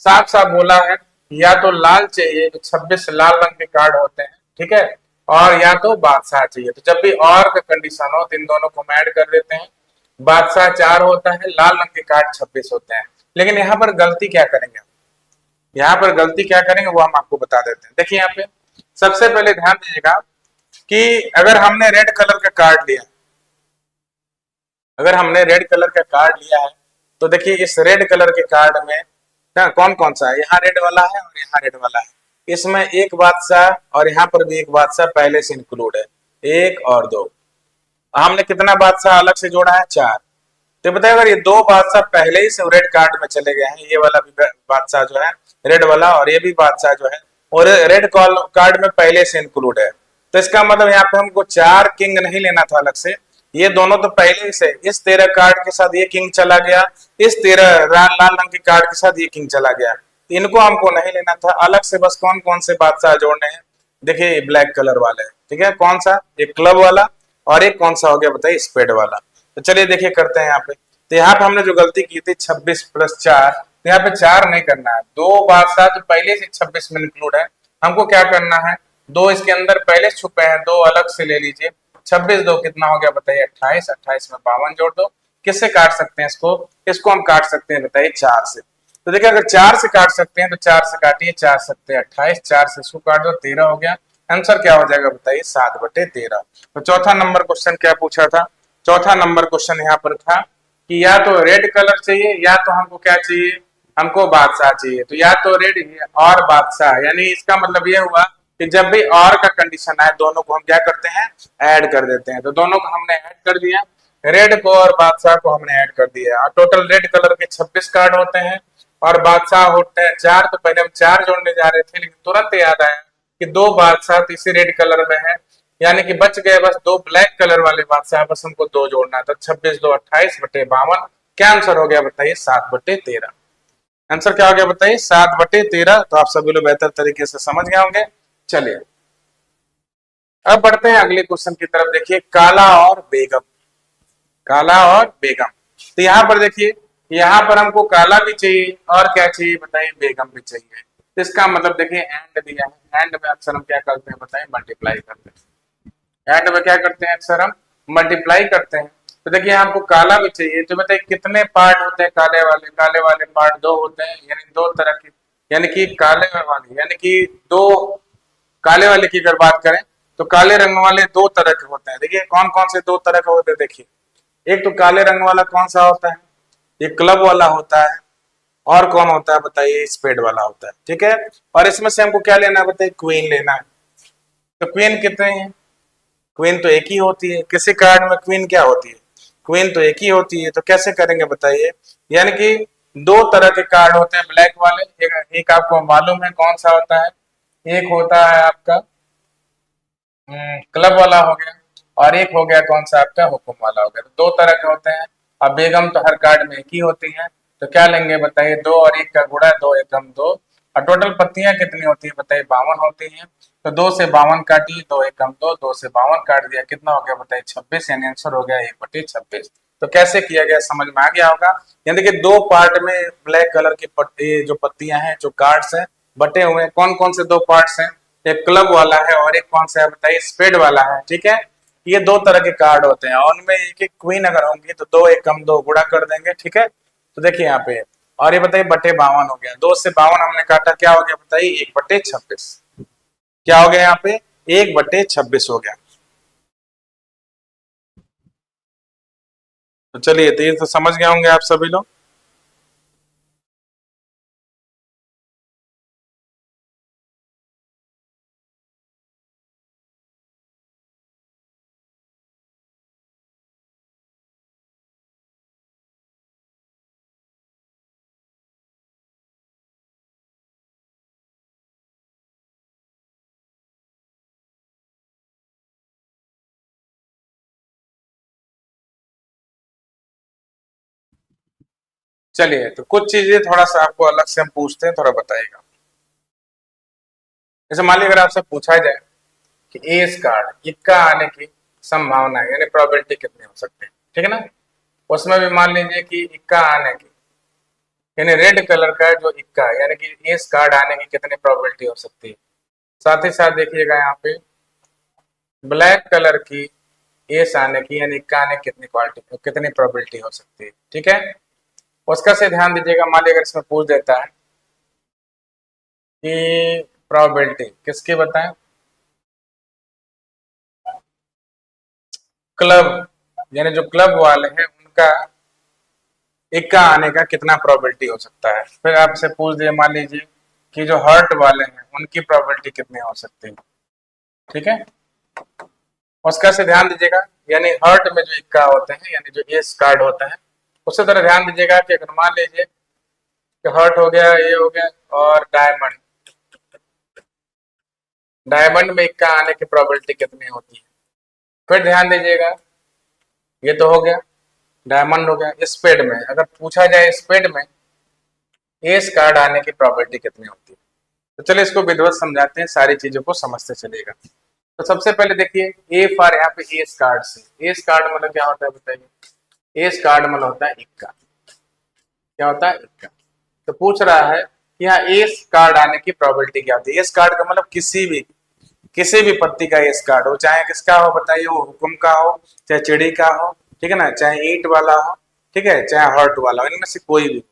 साफ साफ बोला है या तो लाल चाहिए, तो 26 लाल रंग के कार्ड होते हैं। ठीक है, और या तो बादशाह चाहिए। तो जब भी और का कंडीशन हो तो इन दोनों को ऐड कर देते हैं। बादशाह 4 होता है, लाल रंग के कार्ड 26 होते हैं। लेकिन यहाँ पर गलती क्या करेंगे? यहाँ पर गलती क्या करेंगे वो हम आपको बता देते हैं। देखिए यहाँ पे सबसे पहले ध्यान दीजिएगा कि अगर हमने रेड कलर का कार्ड लिया, अगर हमने रेड कलर का कार्ड लिया है, तो देखिए इस रेड कलर के कार्ड में ना कौन कौन सा है? यहाँ रेड वाला है और यहाँ रेड वाला है। इसमें एक बादशाह और यहाँ पर भी एक बादशाह पहले से इंक्लूड है, 1 और 2। हमने कितना बादशाह अलग से जोड़ा है? 4। तो बताइए अगर ये 2 बादशाह पहले ही से रेड कार्ड में चले गए हैं, ये वाला भी बादशाह जो है रेड वाला और ये भी बादशाह जो है और रेड कार्ड में पहले से इंक्लूड है, तो इसका मतलब यहाँ पे हमको 4 किंग नहीं लेना था अलग से। ये दोनों तो पहले ही से, इस 13 कार्ड के साथ ये किंग चला गया, इस 13 लाल रंग के कार्ड के साथ ये किंग चला गया। इनको हमको नहीं लेना था अलग से। बस कौन कौन से बादशाह जोड़ने हैं? देखिए ब्लैक कलर वाले। ठीक है, कौन सा? एक क्लब वाला और एक कौन सा हो गया बताइए? स्पेड वाला। तो चलिए देखिए करते हैं यहाँ पे। तो यहाँ पे हमने जो गलती की थी 26 + 4, तो यहाँ पे 4 नहीं करना है। 2 बादशाह तो पहले से 26 में इंक्लूड है। हमको क्या करना है? 2 इसके अंदर पहले छुपे हैं, 2 अलग से ले लीजिए। 26 2 कितना हो गया बताइए? 28। 28 में 52 जोड़ दो। किससे काट सकते हैं इसको? इसको हम काट सकते हैं बताइए 4 से। तो देखिए अगर 4 से काट सकते हैं तो 4 से काटिए, 4 सकते 28, 4 से इसको काट दो 13 हो गया। आंसर क्या हो जाएगा बताइए 7/13। तो चौथा नंबर क्वेश्चन क्या पूछा था, चौथा नंबर क्वेश्चन यहाँ पर था कि या तो रेड कलर चाहिए या तो हमको क्या चाहिए, हमको बादशाह चाहिए। तो या तो रेड और बादशाह, यानी इसका मतलब ये हुआ कि जब भी और का कंडीशन आए दोनों को हम क्या करते हैं, ऐड कर देते हैं। तो दोनों को हमने ऐड कर दिया, रेड को और बादशाह को हमने ऐड कर दिया। और टोटल रेड कलर के 26 कार्ड होते हैं और बादशाह होते हैं 4। तो पहले हम 4 जोड़ने जा रहे थे, लेकिन तुरंत याद आया कि 2 बादशाह तो इसी रेड कलर में है, यानी कि बच गए बस 2 ब्लैक कलर वाले बादशाह, बस हमको 2 जोड़ना था। 26 2 28/52। क्या आंसर हो गया बताइए 7/13। आंसर क्या हो गया बताइए 7/13। तो आप सभी लोग बेहतर तरीके से समझ गए होंगे। चलिए अब बढ़ते हैं अगले क्वेश्चन की तरफ। देखिए काला और बेगम, काला और बेगम। तो यहाँ पर देखिए, यहाँ पर हमको काला भी चाहिए और क्या चाहिए बताइए, बेगम भी चाहिए। तो इसका मतलब देखिए एंड दिया है, एंड में अक्सर हम क्या करते हैं बताइए, मल्टीप्लाई करते हैं। एंड में क्या करते हैं, अक्सर हम मल्टीप्लाई करते हैं। तो देखिए हमको काला भी चाहिए, तो बताइए कितने पार्ट होते हैं काले वाले, काले वाले पार्ट 2 होते हैं, यानी 2 तरह के, यानी कि काले वाले, यानी कि 2 काले वाले की अगर बात करें तो काले रंग वाले 2 तरह के होते हैं। देखिए कौन कौन से 2 तरह के होते हैं, देखिए एक तो काले रंग वाला कौन सा होता है, ये क्लब वाला होता है, और कौन होता है बताइए, स्पेड वाला होता है। ठीक है, और इसमें से हमको क्या लेना है बताइए, क्वीन लेना है। तो क्वीन कितने हैं, क्वीन तो एक ही होती है, किसी कार्ड में क्वीन क्या होती है, क्वीन तो एक ही होती है। तो कैसे करेंगे बताइए, यानी कि 2 तरह के कार्ड होते हैं ब्लैक वाले, एक आपको मालूम है कौन सा होता है, एक होता है आपका क्लब वाला हो गया, और एक हो गया कौन सा आपका हुक्म वाला हो गया। तो 2 तरह के होते हैं। अब बेगम तो हर कार्ड में एक ही होती है, तो क्या लेंगे बताइए, 2 और 1 का गुणा, 2 एकम 2। और टोटल पत्तियां कितनी होती है बताइए, 52 होती हैं। तो 2 से 52 काटिए, 2 एकम 2, 2 से 52 काट दिया, कितना हो गया बताइए 26, यानी आंसर हो गया 1/26। तो कैसे किया गया समझ में आ गया होगा। यानी कि 2 पार्ट में ब्लैक कलर की पत्ती, जो पत्तियां हैं, जो कार्ड्स हैं बटे हुए हैं, कौन कौन से 2 पार्ट्स हैं, एक क्लब वाला है और एक कौन सा है बताइए, स्पेड वाला है। ठीक है, ये 2 तरह के कार्ड होते हैं और उनमें एक एक क्वीन अगर होंगी तो 2 एकम 2 गुणा कर देंगे। ठीक है, तो देखिए यहाँ पे, और ये बताइए बटे 52 हो गया, 2 से 52 हमने काटा, क्या हो गया बताइए 1/26। क्या हो गया यहाँ पे, 1/26 हो गया। तो चलिए, तो ये तो समझ गए होंगे आप सभी लोग। चलिए, तो कुछ चीजें थोड़ा सा आपको अलग से हम पूछते हैं, थोड़ा बताइएगा। जैसे मान लीजिए अगर आपसे पूछा जाए कि एस कार्ड इक्का आने की संभावना है, यानी प्रोबेबिलिटी कितनी हो सकती है, ठीक है ना। उसमें भी मान लीजिए कि इक्का आने की, यानी रेड कलर का जो इक्का है, यानी कि एस कार्ड आने की कितनी प्रोबेबिलिटी हो सकती है। साथ ही साथ देखिएगा यहाँ पे ब्लैक कलर की एस आने की, यानी इक्का आने की कितनी प्रोबेबिलिटी हो सकती है। ठीक है, उसका से ध्यान दीजिएगा। मान लीजिए अगर इसमें पूछ देता है कि प्रोबेबिलिटी किसकी बताएं, क्लब, यानी जो क्लब वाले हैं उनका इक्का आने का कितना प्रोबेबिलिटी हो सकता है। फिर आपसे पूछ दिया मान लीजिए कि जो हर्ट वाले हैं उनकी प्रोबेबिलिटी कितनी हो सकती है। ठीक है, उसका से ध्यान दीजिएगा, यानी हर्ट में जो इक्का होते हैं, यानी जो एस कार्ड होता है, उससे तरह ध्यान दीजिएगा कि अगर मान लीजिए कि हर्ट हो गया, ये हो गया, और डायमंड, डायमंड में इक्का आने की प्रोबेबिलिटी कितनी होती है। फिर ध्यान दीजिएगा, ये तो हो गया डायमंड हो गया। स्पेड में अगर पूछा जाए, स्पेड में एस कार्ड आने की प्रोबेबिलिटी कितनी होती है। तो चलिए इसको विधिवत समझाते हैं, सारी चीजों को समझते चलेगा। तो सबसे पहले देखिए ए फॉर, यहाँ पे एस कार्ड से, एस कार्ड मतलब क्या होता है बताइए, एस कार्ड मतलब होता है इक्का। क्या होता है, इक्का। तो पूछ रहा है कि यहाँ एस कार्ड आने की प्रोबेबिलिटी क्या होती है। एस कार्ड का मतलब किसी भी पत्ती का एस कार्ड हो, चाहे किसका हो बताइए, वो हुक्म का हो, चाहे चिड़ी का हो, ठीक है ना, चाहे ईंट वाला हो, ठीक है, चाहे हर्ट वाला हो, इनमें से कोई भी।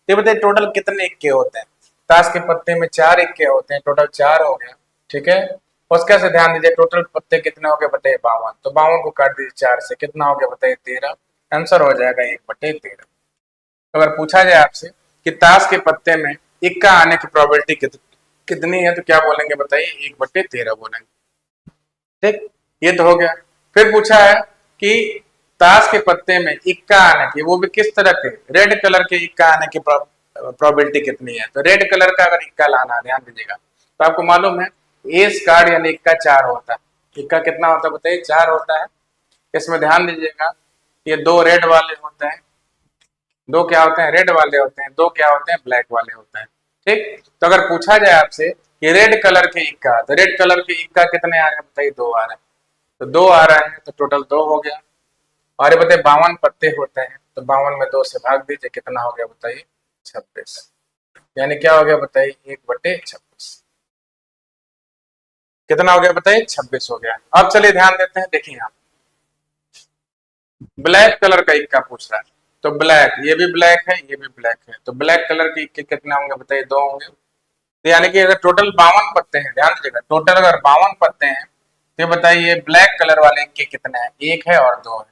तो बताइए टोटल कितने इक्के होते हैं। ताश के पत्ते में 4 इक्के होते हैं, टोटल 4 हो गया। ठीक है, उसका से ध्यान दीजिए टोटल पत्ते कितने हो गए बताइए 52। तो 52 को काट दीजिए 4 से, कितना हो गया बताइए 13। आंसर हो जाएगा 1/13। अगर पूछा जाए आपसे कि ताश के पत्ते में इक्का आने की प्रोबेबिलिटी कितनी है, तो क्या बोलेंगे बताइए 1/13 बोलेंगे। ठीक, ये तो हो गया। फिर पूछा है कि ताश के पत्ते में इक्का आने की, वो भी किस तरह के, रेड कलर के इक्का आने की प्रोबेबिलिटी कितनी है। तो रेड कलर का अगर इक्का लाना है, ध्यान दीजिएगा, तो आपको मालूम है एस कार्ड यानी इक्का 4 होता है। इक्का कितना होता है बताइए 4 होता है। इसमें ध्यान दीजिएगा ये 2 रेड वाले होते हैं, 2 क्या होते हैं रेड वाले होते हैं, 2 क्या होते हैं ब्लैक वाले होते हैं। ठीक, तो अगर पूछा जाए आपसे कि रेड कलर के इक्का, तो रेड कलर के इक्का कितने आ रहे हैं बताइए 2 आ रहे हैं। तो 2 आ रहे हैं तो टोटल 2 हो गया। और ये बताइए 52 पत्ते होते हैं, तो 52 में 2 से भाग दीजिए, कितना हो गया बताइए 26। यानी क्या हो गया बताइए 1/26। कितना हो गया बताइए 26 हो गया। अब चलिए ध्यान देते हैं, देखिए यहाँ ब्लैक कलर का इक्का पूछ रहा है, तो ब्लैक, ये भी ब्लैक है ये भी ब्लैक है, तो ब्लैक कलर के इक्के कितने होंगे बताइए 2 होंगे। तो यानी कि अगर टोटल 52 पत्ते हैं, ध्यान दीजिएगा टोटल अगर 52 पत्ते हैं, तो बताइए ब्लैक कलर वाले इक्के कितने हैं, 1 है और 2 है।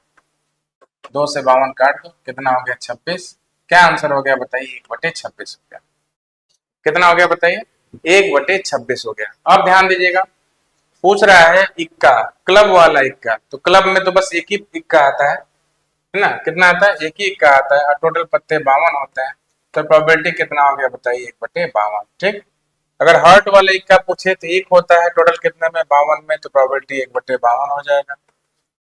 2 से 52 काट दो, कितना हो गया 26। क्या आंसर हो गया बताइए 1/26 हो गया। कितना हो गया बताइए 1/26 हो गया। अब ध्यान दीजिएगा पूछ रहा है इक्का, क्लब वाला इक्का, तो क्लब में तो बस एक ही इक्का आता है ना, कितना आता है एक ही इक्का आता है, और टोटल पत्ते 52 होते हैं, तो प्रोबेबिलिटी कितना हो गया बताइए 1/52। ठीक, अगर हर्ट वाले इक्का पूछे तो एक होता है, टोटल कितने में 52 में, तो प्रोबेबिलिटी 1/52 हो जाएगा।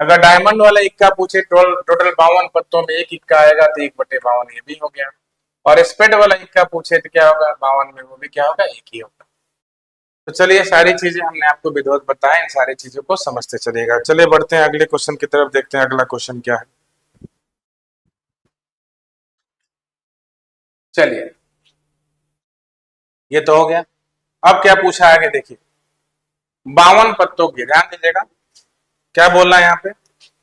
अगर डायमंड वाला इक्का पूछे टोटल 52 पत्तों में एक इक्का आएगा, तो 1/52 ये भी हो गया। और स्पेड वाला इक्का पूछे तो क्या होगा 52 में, वो भी क्या होगा एक ही होगा। तो चलिए सारी चीजें हमने आपको विधिवत बताया, इन सारी चीजों को समझते चलिएगा। चलिए बढ़ते हैं अगले क्वेश्चन की तरफ, देखते हैं अगला क्वेश्चन क्या है। चलिए ये तो हो गया। अब क्या पूछा आगे देखिए, 52 पत्तों की, ध्यान दीजिएगा क्या बोल रहा है यहाँ पे।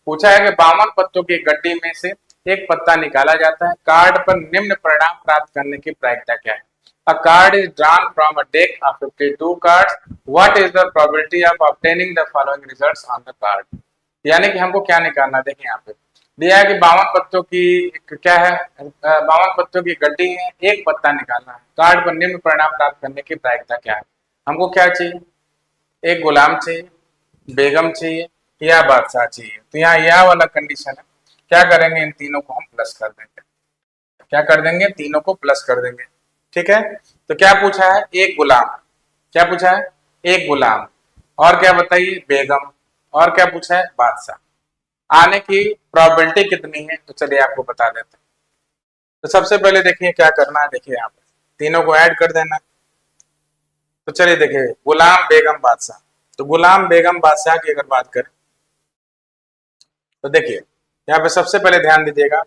पूछा है कि 52 पत्तों की गड्डी में से एक पत्ता निकाला जाता है, कार्ड पर निम्न परिणाम प्राप्त करने की प्रायिकता क्या है। A card is drawn from a deck of 52 cards. What is the probability of obtaining the following results on the card? यानी कि हमको क्या निकालना है, देखिए यहाँ पे दिया है कि 52 पत्तों की क्या है, 52 पत्तों की गड्डी है, एक पत्ता निकालना है, कार्ड पर निम्न परिणाम प्राप्त करने की प्रायिकता क्या है। हमको क्या चाहिए, एक गुलाम चाहिए, बेगम चाहिए या बादशाह चाहिए। तो यहाँ यह वाला कंडीशन है, क्या करेंगे इन तीनों को हम प्लस कर देंगे। क्या कर देंगे, तीनों को प्लस कर देंगे। ठीक है, तो क्या पूछा है एक गुलाम, क्या पूछा है एक गुलाम, और क्या बताइए बेगम, और क्या पूछा है बादशाह। आने की प्रोबेबिलिटी कितनी है, तो चलिए आपको बता देते हैं। तो सबसे पहले देखिए क्या करना है, देखिए यहाँ पे तीनों को ऐड कर देना। तो चलिए देखिए गुलाम बेगम बादशाह, तो गुलाम बेगम बादशाह की अगर बात करें तो देखिए यहाँ पे सबसे पहले ध्यान दीजिएगा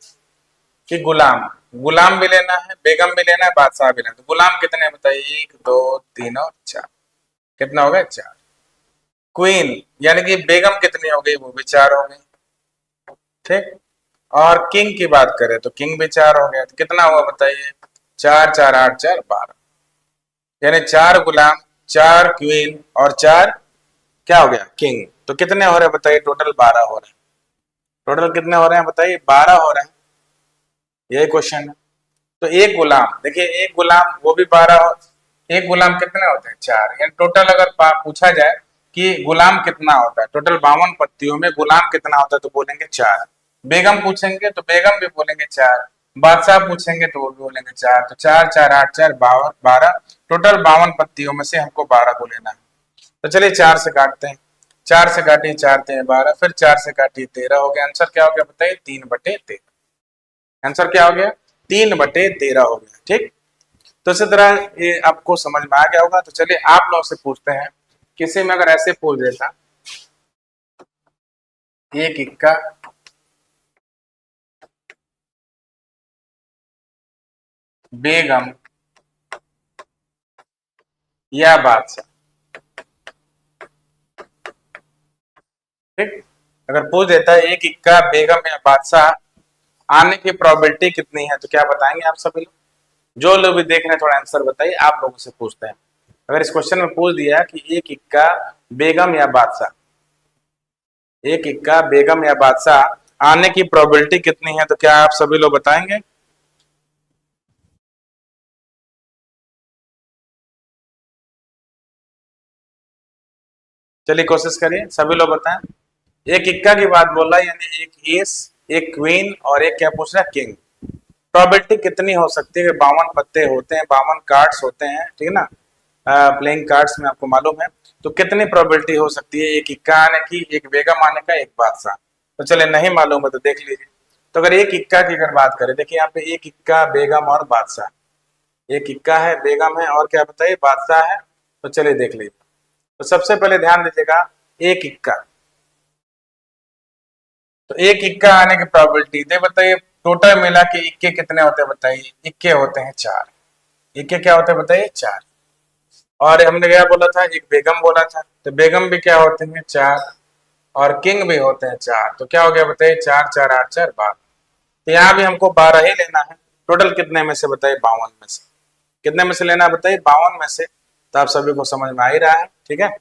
कि गुलाम, गुलाम भी लेना है, बेगम भी लेना है, बादशाह भी लेना है। तो गुलाम कितने बताइए 1 2 3 और 4, कितना हो गया 4। क्वीन यानी कि बेगम कितनी हो गई, वो भी 4 हो गई। ठीक, और किंग की बात करें तो किंग भी 4 हो गया, तो कितना हुआ बताइए 4 4 8 4 12, यानी 4 गुलाम, 4 क्वीन और 4 क्या हो गया किंग। तो कितने हो रहे हैं बताइए टोटल 12 हो रहे हैं। टोटल कितने हो रहे हैं बताइए 12 हो रहे हैं, यही क्वेश्चन है। तो एक गुलाम, देखिए एक गुलाम वो भी 12, एक गुलाम कितने होते हैं 4, यानी टोटल अगर पूछा जाए कि गुलाम कितना होता है, टोटल 52 पत्तियों में गुलाम कितना होता है, तो बोलेंगे 4। बेगम पूछेंगे तो बेगम भी बोलेंगे 4, बादशाह पूछेंगे तो वो भी बोलेंगे 4। तो 4 4 8 4 12, टोटल 52 पत्तियों में से हमको 12 को लेना है। तो चलिए 4 से काटते हैं, 4 से काटिए 4 3 12, फिर 4 से काटिए 13 हो गया। आंसर क्या हो गया बताइए 3/13। आंसर क्या हो गया 3/13 हो गया। ठीक, तो इसी तरह ये आपको समझ में आ गया होगा। तो चलिए आप लोग से पूछते हैं, किसी में अगर ऐसे पूछ देता एक इक्का बेगम या बादशाह, ठीक, अगर पूछ देता है एक इक्का बेगम या बादशाह आने की प्रोबेबिलिटी कितनी है, तो क्या बताएंगे आप सभी लोग। जो लोग भी देख रहे हैं थोड़ा आंसर बताइए, आप लोगों से पूछते हैं। अगर इस क्वेश्चन में पूछ दिया कि एक इक्का बेगम या बादशाह, एक इक्का बेगम या बादशाह आने की प्रोबेबिलिटी कितनी है, तो क्या आप सभी लोग बताएंगे? चलिए कोशिश करिए, सभी लोग बताएं। एक इक्का की बात बोल रहा है, यानी एक एस, एक क्वीन और एक क्या पूछ रहा है, किंग। प्रोबेबिलिटी कितनी हो सकती है? 52 पत्ते होते हैं, 52 कार्ड्स होते हैं, ठीक है ना, प्लेइंग कार्ड्स में आपको मालूम है। तो कितनी प्रोबेबिलिटी हो सकती है एक इक्का आने की, एक बेगम आने का, एक बादशाह? तो चले नहीं मालूम है तो देख लीजिए। तो अगर एक इक्का की अगर बात करें, देखिए यहाँ पे एक इक्का बेगम और बादशाह, एक इक्का है, बेगम है और क्या बताइए बादशाह है। तो चलिए देख लीजिए। तो सबसे पहले ध्यान दीजिएगा, एक इक्का, तो एक इक्का आने की प्रोबेबिलिटी दे बताइए। टोटल मिला के इक्के कितने होते हैं बताइए? इक्के होते हैं 4। इक्के क्या होते हैं बताइए? 4। और हमने क्या बोला था, एक बेगम बोला था, तो बेगम भी क्या होते हैं? 4। और किंग भी होते हैं 4। तो क्या हो गया बताइए? 4 4 8 4 12। तो यहाँ भी हमको 12 ही लेना है। टोटल कितने में से बताइए? 52 में से। कितने में से लेना है बताइए? 52 में से। तो आप सभी को समझ में आ ही रहा है, ठीक है।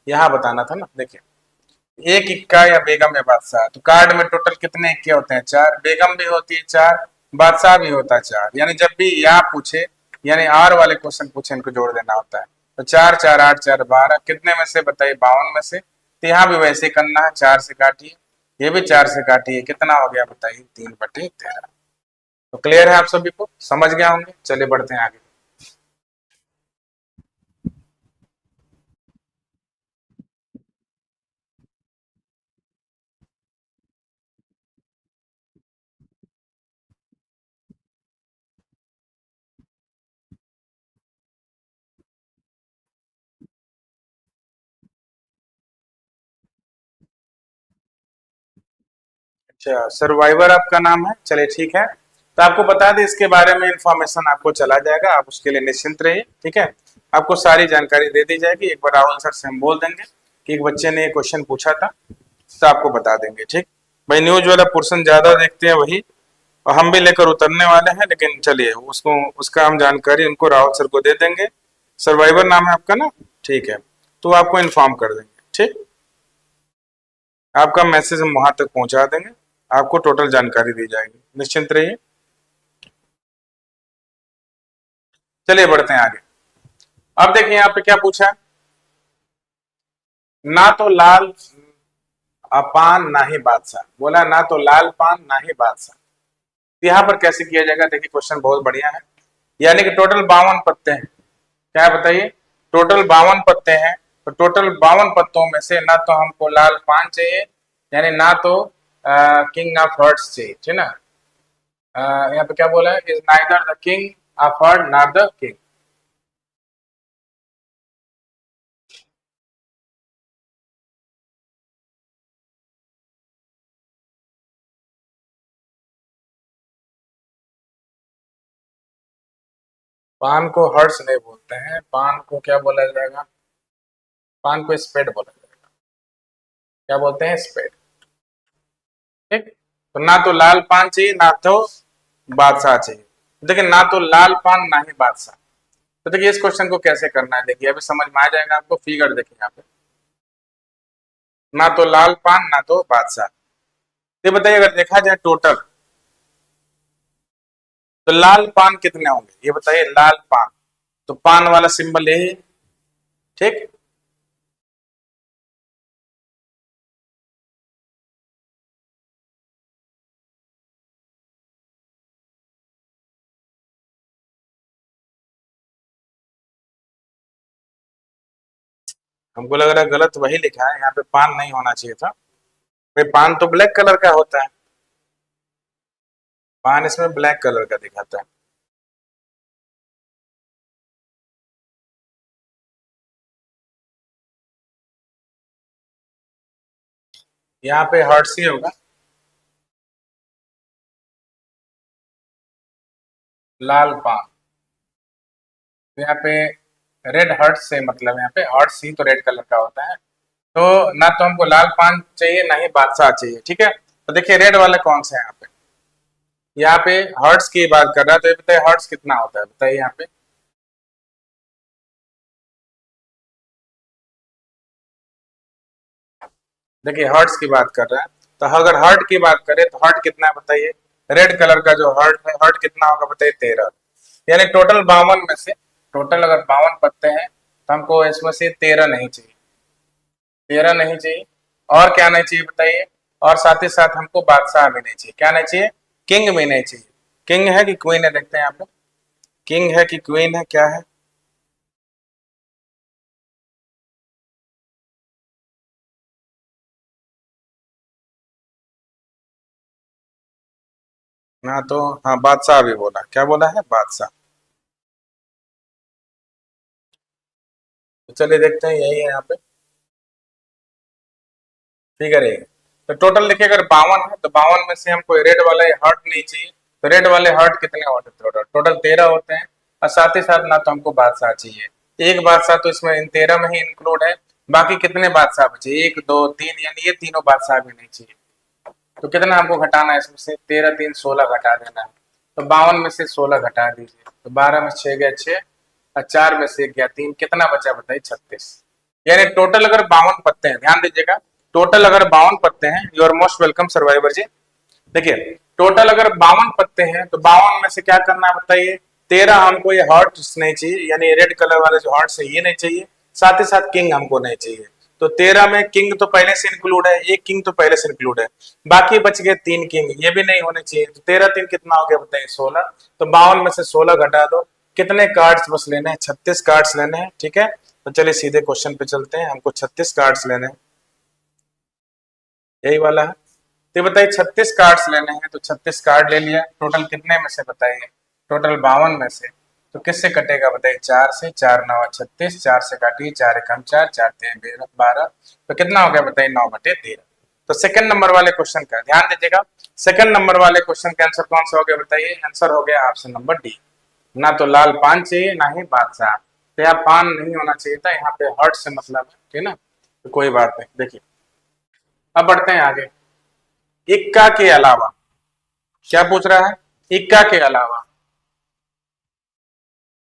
यहाँ बताना था ना। देखिए, एक इक्का या बेगम या बादशाह, तो कार्ड में टोटल कितने इक्के होते हैं? 4। बेगम भी होती है 4, बादशाह भी होता है 4। यानी जब भी या पूछे, यानी आर वाले क्वेश्चन पूछे, इनको जोड़ देना होता है। तो 4 4 8 4 12, कितने में से बताइए? 52 में से। तो यहाँ भी वैसे करना है, 4 से काटिए, ये भी 4 से काटिए, कितना हो गया बताइए? 3/13। तो क्लियर है आप सभी को, समझ गया होंगे। चलिए बढ़ते हैं आगे। अच्छा, सर्वाइवर आपका नाम है, चलिए ठीक है। तो आपको बता दें इसके बारे में इंफॉर्मेशन आपको चला जाएगा, आप उसके लिए निश्चिंत रहिए, ठीक है। आपको सारी जानकारी दे दी जाएगी। एक बार राहुल सर से हम बोल देंगे कि एक बच्चे ने क्वेश्चन पूछा था, तो आपको बता देंगे, ठीक। भाई न्यूज वाला पोर्सन ज्यादा देखते हैं वही, और हम भी लेकर उतरने वाले हैं, लेकिन चलिए उसको, उसका हम जानकारी उनको राहुल सर को दे देंगे। सर्वाइवर नाम है आपका ना, ठीक है। तो आपको इन्फॉर्म कर देंगे, ठीक। आपका मैसेज हम वहां तक पहुंचा देंगे, आपको टोटल जानकारी दी जाएगी, निश्चिंत रहिए। चलिए बढ़ते हैं आगे। अब देखिए यहाँ पे क्या पूछा है, ना तो लाल पान ना ही बादशाह, बोला ना तो लाल पान ना ही बादशाह। तो यहाँ पर कैसे किया जाएगा? देखिए क्वेश्चन बहुत बढ़िया है। यानी कि टोटल 52 पत्ते हैं, क्या बताइए? टोटल 52 पत्ते हैं। तो टोटल 52 पत्तों में से ना तो हमको लाल पान चाहिए, यानी ना तो किंग ऑफ हर्ट्स चाहिए, ठीक ना। यहाँ पे क्या बोला है? Is neither the king of heart not the king. पान को हर्ट्स नहीं बोलते हैं, पान को क्या बोला जाएगा? पान को स्पेड बोला जाएगा। क्या बोलते हैं? स्पेड, ठीक। तो ना तो लाल पान चाहिए ना तो बादशाह चाहिए। देखिए ना तो लाल पान ना ही बादशाह। तो देखिए इस क्वेश्चन को कैसे करना है, देखिए अभी समझ में आ जाएगा आपको। फिगर देखिए यहाँ पे, ना तो लाल पान ना तो बादशाह। ये बताइए अगर देखा जाए टोटल, तो लाल पान कितने होंगे ये बताइए? लाल पान, तो पान वाला सिंबल ये है, ठीक। हमको लग रहा है गलत वही लिखा है, यहाँ पे पान नहीं होना चाहिए था। भाई पान तो ब्लैक कलर का होता है, पान इसमें ब्लैक कलर का दिखाता है। यहाँ पे हर्ट्स ही होगा, लाल पान। तो यहाँ पे रेड हर्ट से मतलब, यहाँ पे हर्ट्स ही तो रेड कलर का होता है। तो ना तो हमको लाल पान चाहिए ना ही बादशाह चाहिए, ठीक है। तो देखिए रेड वाले कौन से हैं यहाँ पे? यहाँ पे हर्ट्स की बात कर रहा है, तो ये बताइए हर्ट्स कितना होता है, बताइए यहाँ पे। देखिए हर्ट्स की बात कर रहा है, तो अगर हर्ट की बात करें तो हर्ट कितना है बताइए। रेड कलर का जो हर्ट है, हर्ट कितना होगा बताइए, 13। यानी टोटल 52 में से, टोटल अगर 52 पत्ते हैं तो हमको इसमें से 13 नहीं चाहिए, 13 नहीं चाहिए। और क्या नहीं चाहिए बताइए, और साथ ही साथ हमको बादशाह भी नहीं चाहिए। क्या नहीं चाहिए, किंग भी नहीं चाहिए। किंग है कि क्वीन है, देखते हैं यहाँ पे, किंग है कि क्वीन है, क्या है ना, तो हाँ बादशाह भी बोला, क्या बोला है, बादशाह। तो चलिए देखते हैं, यही है यहाँ पे फिगर ए। तो टोटल देखिए अगर 52 है तो 52 में से हमको रेड वाले हार्ट नहीं चाहिए। तो रेड वाले हार्ट कितने होते हैं, टोटल टोटल 13 होते हैं। और साथ ही साथ ना तो हमको बादशाह चाहिए, एक बादशाह तो इसमें इन 13 में ही इंक्लूड है। बाकी कितने बादशाह बचे, एक दो तीन, यानी ये तीनों बादशाह भी नहीं चाहिए। तो कितना हमको घटाना है इसमें से, 13 3 16 घटा देना है। तो 52 में से 16 घटा दीजिए, तो 12 में 6 गया 6, और 4 में से गया 3, कितना बचा बताइए, 36। यानी टोटल अगर 52 पत्ते हैं, ध्यान दीजिएगा, टोटल अगर 52 पत्ते हैं, you are most welcome survivor ji. देखिए टोटल अगर 52 पत्ते हैं तो 52 में से क्या करना है बताइए, 13 हमको ये हार्ट्स नहीं चाहिए, यानी रेड कलर वाले जो हार्ट्स है ये नहीं चाहिए। साथ ही साथ किंग हमको नहीं चाहिए। तो 13 में किंग तो पहले से इंक्लूड है, एक किंग तो पहले से इंक्लूड है, बाकी बच गए 3 किंग, ये भी नहीं होने चाहिए। तो 13 3 कितना हो गया बताइए, 16। तो 52 में से 16 घटा दो, कितने कार्ड्स बस लेने हैं, 36 कार्ड्स लेने हैं, ठीक है। तो चलिए सीधे क्वेश्चन पे चलते हैं, हमको 36 कार्ड्स लेने हैं, यही वाला है। तो बताइए 36 कार्ड्स लेने हैं, तो 36 कार्ड ले लिया, टोटल कितने में से बताइए, टोटल 52 में से। तो किससे कटेगा बताइए, 4 से, 4 9 36, 4 से काटिए, 4 एकम 4, 4 3 12, तो कितना हो गया बताइए, 9/13। तो सेकंड नंबर वाले क्वेश्चन का ध्यान दीजिएगा, सेकंड नंबर वाले क्वेश्चन का आंसर कौन सा हो गया बताइए, आंसर हो गया ऑप्शन नंबर डी। ना तो लाल पान चाहिए, ना ही बादशाह। तो यहाँ पान नहीं होना चाहिए था, यहाँ पे हर्ट से मतलब है, ठीक है ना। तो कोई बात नहीं, देखिए अब बढ़ते हैं आगे। इक्का के अलावा, क्या पूछ रहा है, इक्का के अलावा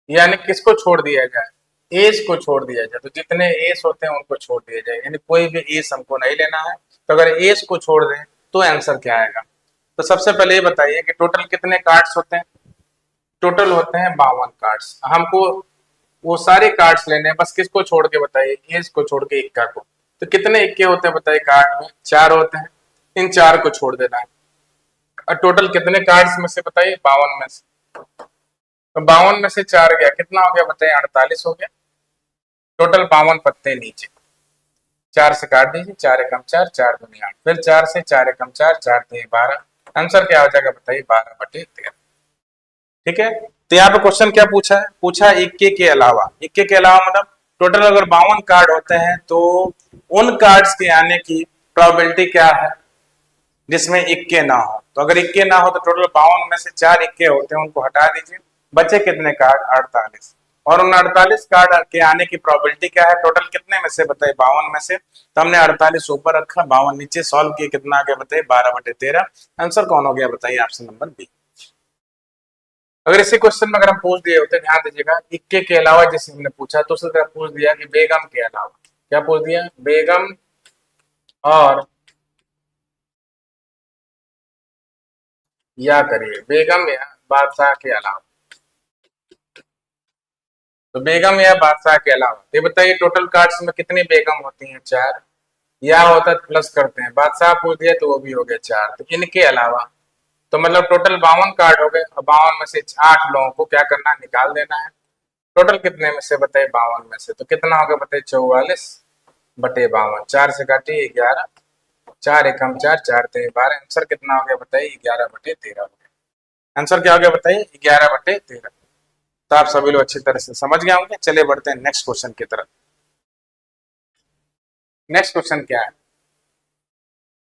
यानी किसको छोड़ दिया जाए, एस को छोड़ दिया जाए। तो जितने एस होते हैं उनको छोड़ दिया जाए, यानी कोई भी एस हमको नहीं लेना है। तो अगर एस को छोड़ दें तो आंसर क्या आएगा। तो सबसे पहले ये बताइए कि टोटल कितने कार्ड्स होते हैं, टोटल होते हैं 52 कार्ड्स। हमको वो सारे कार्ड्स लेने हैं, बस किसको छोड़ के बताइए, एस को छोड़ के इक्का को। तो कितने इक्के होते हैं बताइए कार्ड में, 4 होते हैं, इन 4 को छोड़ देना है। और टोटल कितने कार्ड्स में से बताइए, 52 में से। तो 52 में से 4 गया, कितना हो गया बताइए, 48 हो गया। टोटल 52 पत्ते नीचे, 4 से काट दीजिए, 4 एकम 4, 4 दूनी 8, फिर 4 से, 4 एकम 4, 4 3 12। आंसर क्या हो जाएगा बताइए, 12/13। ठीक है। तो यहाँ पे क्वेश्चन क्या पूछा है, पूछा इक्के के अलावा, इक्के के अलावा मतलब टोटल अगर 52 कार्ड होते हैं तो उन कार्ड्स के आने की प्रोबेबिलिटी क्या है जिसमें इक्के ना हो। तो अगर इक्के ना हो तो टोटल 52 में से 4 इक्के होते हैं, उनको हटा दीजिए, बचे कितने कार्ड, 48। और उन 48 कार्ड के आने की प्रोबेबिलिटी क्या है, टोटल कितने में से बताइए, 52 में से। तो हमने 48 ऊपर रखा, 52 नीचे, सॉल्व किए, कितना आ गया बताइए, 12/13। आंसर कौन हो गया बताइए, ऑप्शन नंबर बी। अगर इसी क्वेश्चन में अगर हम पूछ दिए होते, ध्यान दीजिएगा, इक्के के अलावा जैसे हमने पूछा, तो उसने पूछ दिया कि बेगम के अलावा, क्या पूछ दिया, बेगम और या करिए बेगम या बादशाह के अलावा। तो बेगम या बादशाह के अलावा, ये बताइए टोटल कार्ड्स में कितनी बेगम होती हैं, 4। या होता है प्लस करते हैं, बादशाह पूछ दिया तो वो भी हो गया 4। तो इनके अलावा, तो मतलब टोटल 52 कार्ड हो गए, और 52 में से 8 लोगों को क्या करना है, निकाल देना है। टोटल कितने में से बताइए, 52 में से। तो कितना हो गया बताइए, 44/52, 4 से काटिए 11, 4 एकम 4, 4 3 12। आंसर कितना हो गया बताइए, 11/13 हो गया। आंसर क्या हो गया बताइए, 11/13। तो आप सभी लोग अच्छी तरह से समझ गए होंगे। चलिए बढ़ते हैं नेक्स्ट क्वेश्चन की तरफ। नेक्स्ट क्वेश्चन क्या है,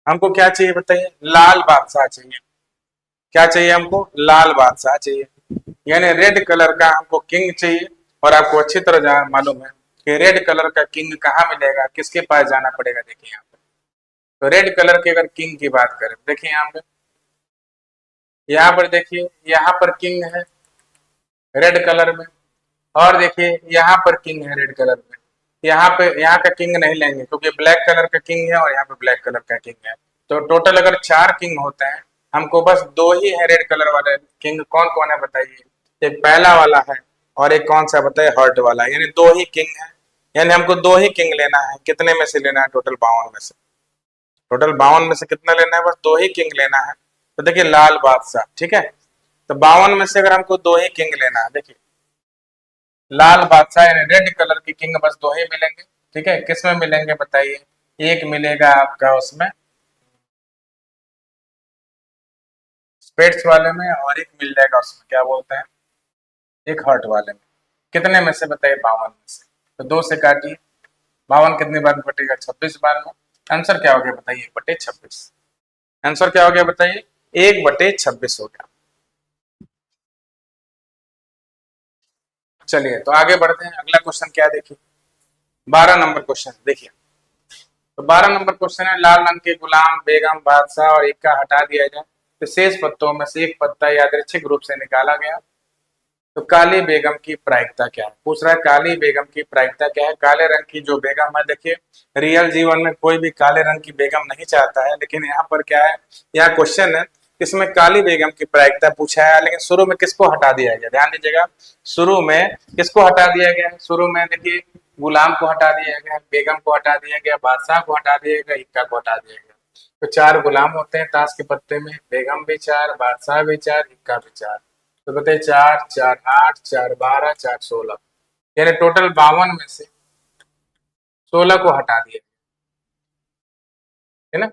हमको क्या चाहिए बताइए, लाल बादशाह चाहिए। क्या चाहिए हमको, लाल बादशाह चाहिए, यानी रेड कलर का हमको किंग चाहिए। और आपको अच्छी तरह मालूम है कि रेड कलर का किंग कहाँ मिलेगा, किसके पास जाना पड़ेगा, देखिए यहाँ पे। तो रेड कलर के अगर किंग की बात करें, देखिए यहाँ पे यहाँ पर देखिए, यहाँ पर किंग है रेड कलर में, और देखिए यहाँ पर किंग है रेड कलर में। यहाँ पे यहाँ का किंग नहीं लेंगे क्योंकि ब्लैक कलर का किंग है और यहाँ पे ब्लैक कलर का किंग है। तो टोटल अगर 4 किंग होते हैं, हमको बस 2 ही है रेड कलर वाले किंग। कौन कौन है बताइए? एक पहला वाला है और एक कौन सा बताइए, हर्ट वाला, यानी 2 ही किंग है। यानी हमको 2 ही किंग लेना है। कितने में से लेना है? टोटल 52 में से। टोटल 52 में से कितना लेना है? बस 2 ही किंग लेना है। तो देखिए लाल बादशाह, ठीक है। तो 52 में से अगर हमको 2 ही किंग लेना है, देखिए लाल बादशाह यानी रेड कलर की किंग बस 2 ही मिलेंगे, ठीक है। किस में मिलेंगे बताइए? एक मिलेगा आपका उसमें स्पेड्स वाले में, और एक मिल जाएगा उसमें क्या बोलते हैं, एक हर्ट वाले में। कितने में से बताइए? 52 में से। तो 2 से काटिए, 52 कितनी बार बटेगा? 26 बार में। आंसर क्या हो गया बताइए? 1/26। आंसर क्या हो गया बताइए? 1/26 हो गया। चलिए तो आगे बढ़ते हैं। अगला क्वेश्चन क्या देखिए, 12 नंबर क्वेश्चन देखिए। तो 12 नंबर क्वेश्चन है, लाल रंग के गुलाम, बेगम, बादशाह और एक का हटा दिया जाए तो शेष पत्तों में से एक पत्ता यादृच्छिक रूप से निकाला गया तो काली बेगम की प्रायिकता क्या है? पूछ रहा है काली बेगम की प्रायिकता क्या है। काले रंग की जो बेगम है, देखिए रियल जीवन में कोई भी काले रंग की बेगम नहीं चाहता है, लेकिन यहाँ पर क्या है, यहाँ क्वेश्चन है इसमें काली बेगम की प्रायिकता पूछा है, लेकिन शुरू में किसको हटा दिया गया? ध्यान दीजिएगा, शुरू में किसको हटा दिया गया? शुरू में देखिए गुलाम को हटा दिया गया, बेगम को हटा दिया गया, बादशाह को हटा दिया गया, इक्का को हटा दिया गया। तो 4 गुलाम होते हैं ताश के पत्ते में, बेगम भी 4, बादशाह भी 4, इक्का भी 4। तो बताइए 4 4 8 4 12 4 16, यानी टोटल 52 में से 16 को हटा दिया, है ना।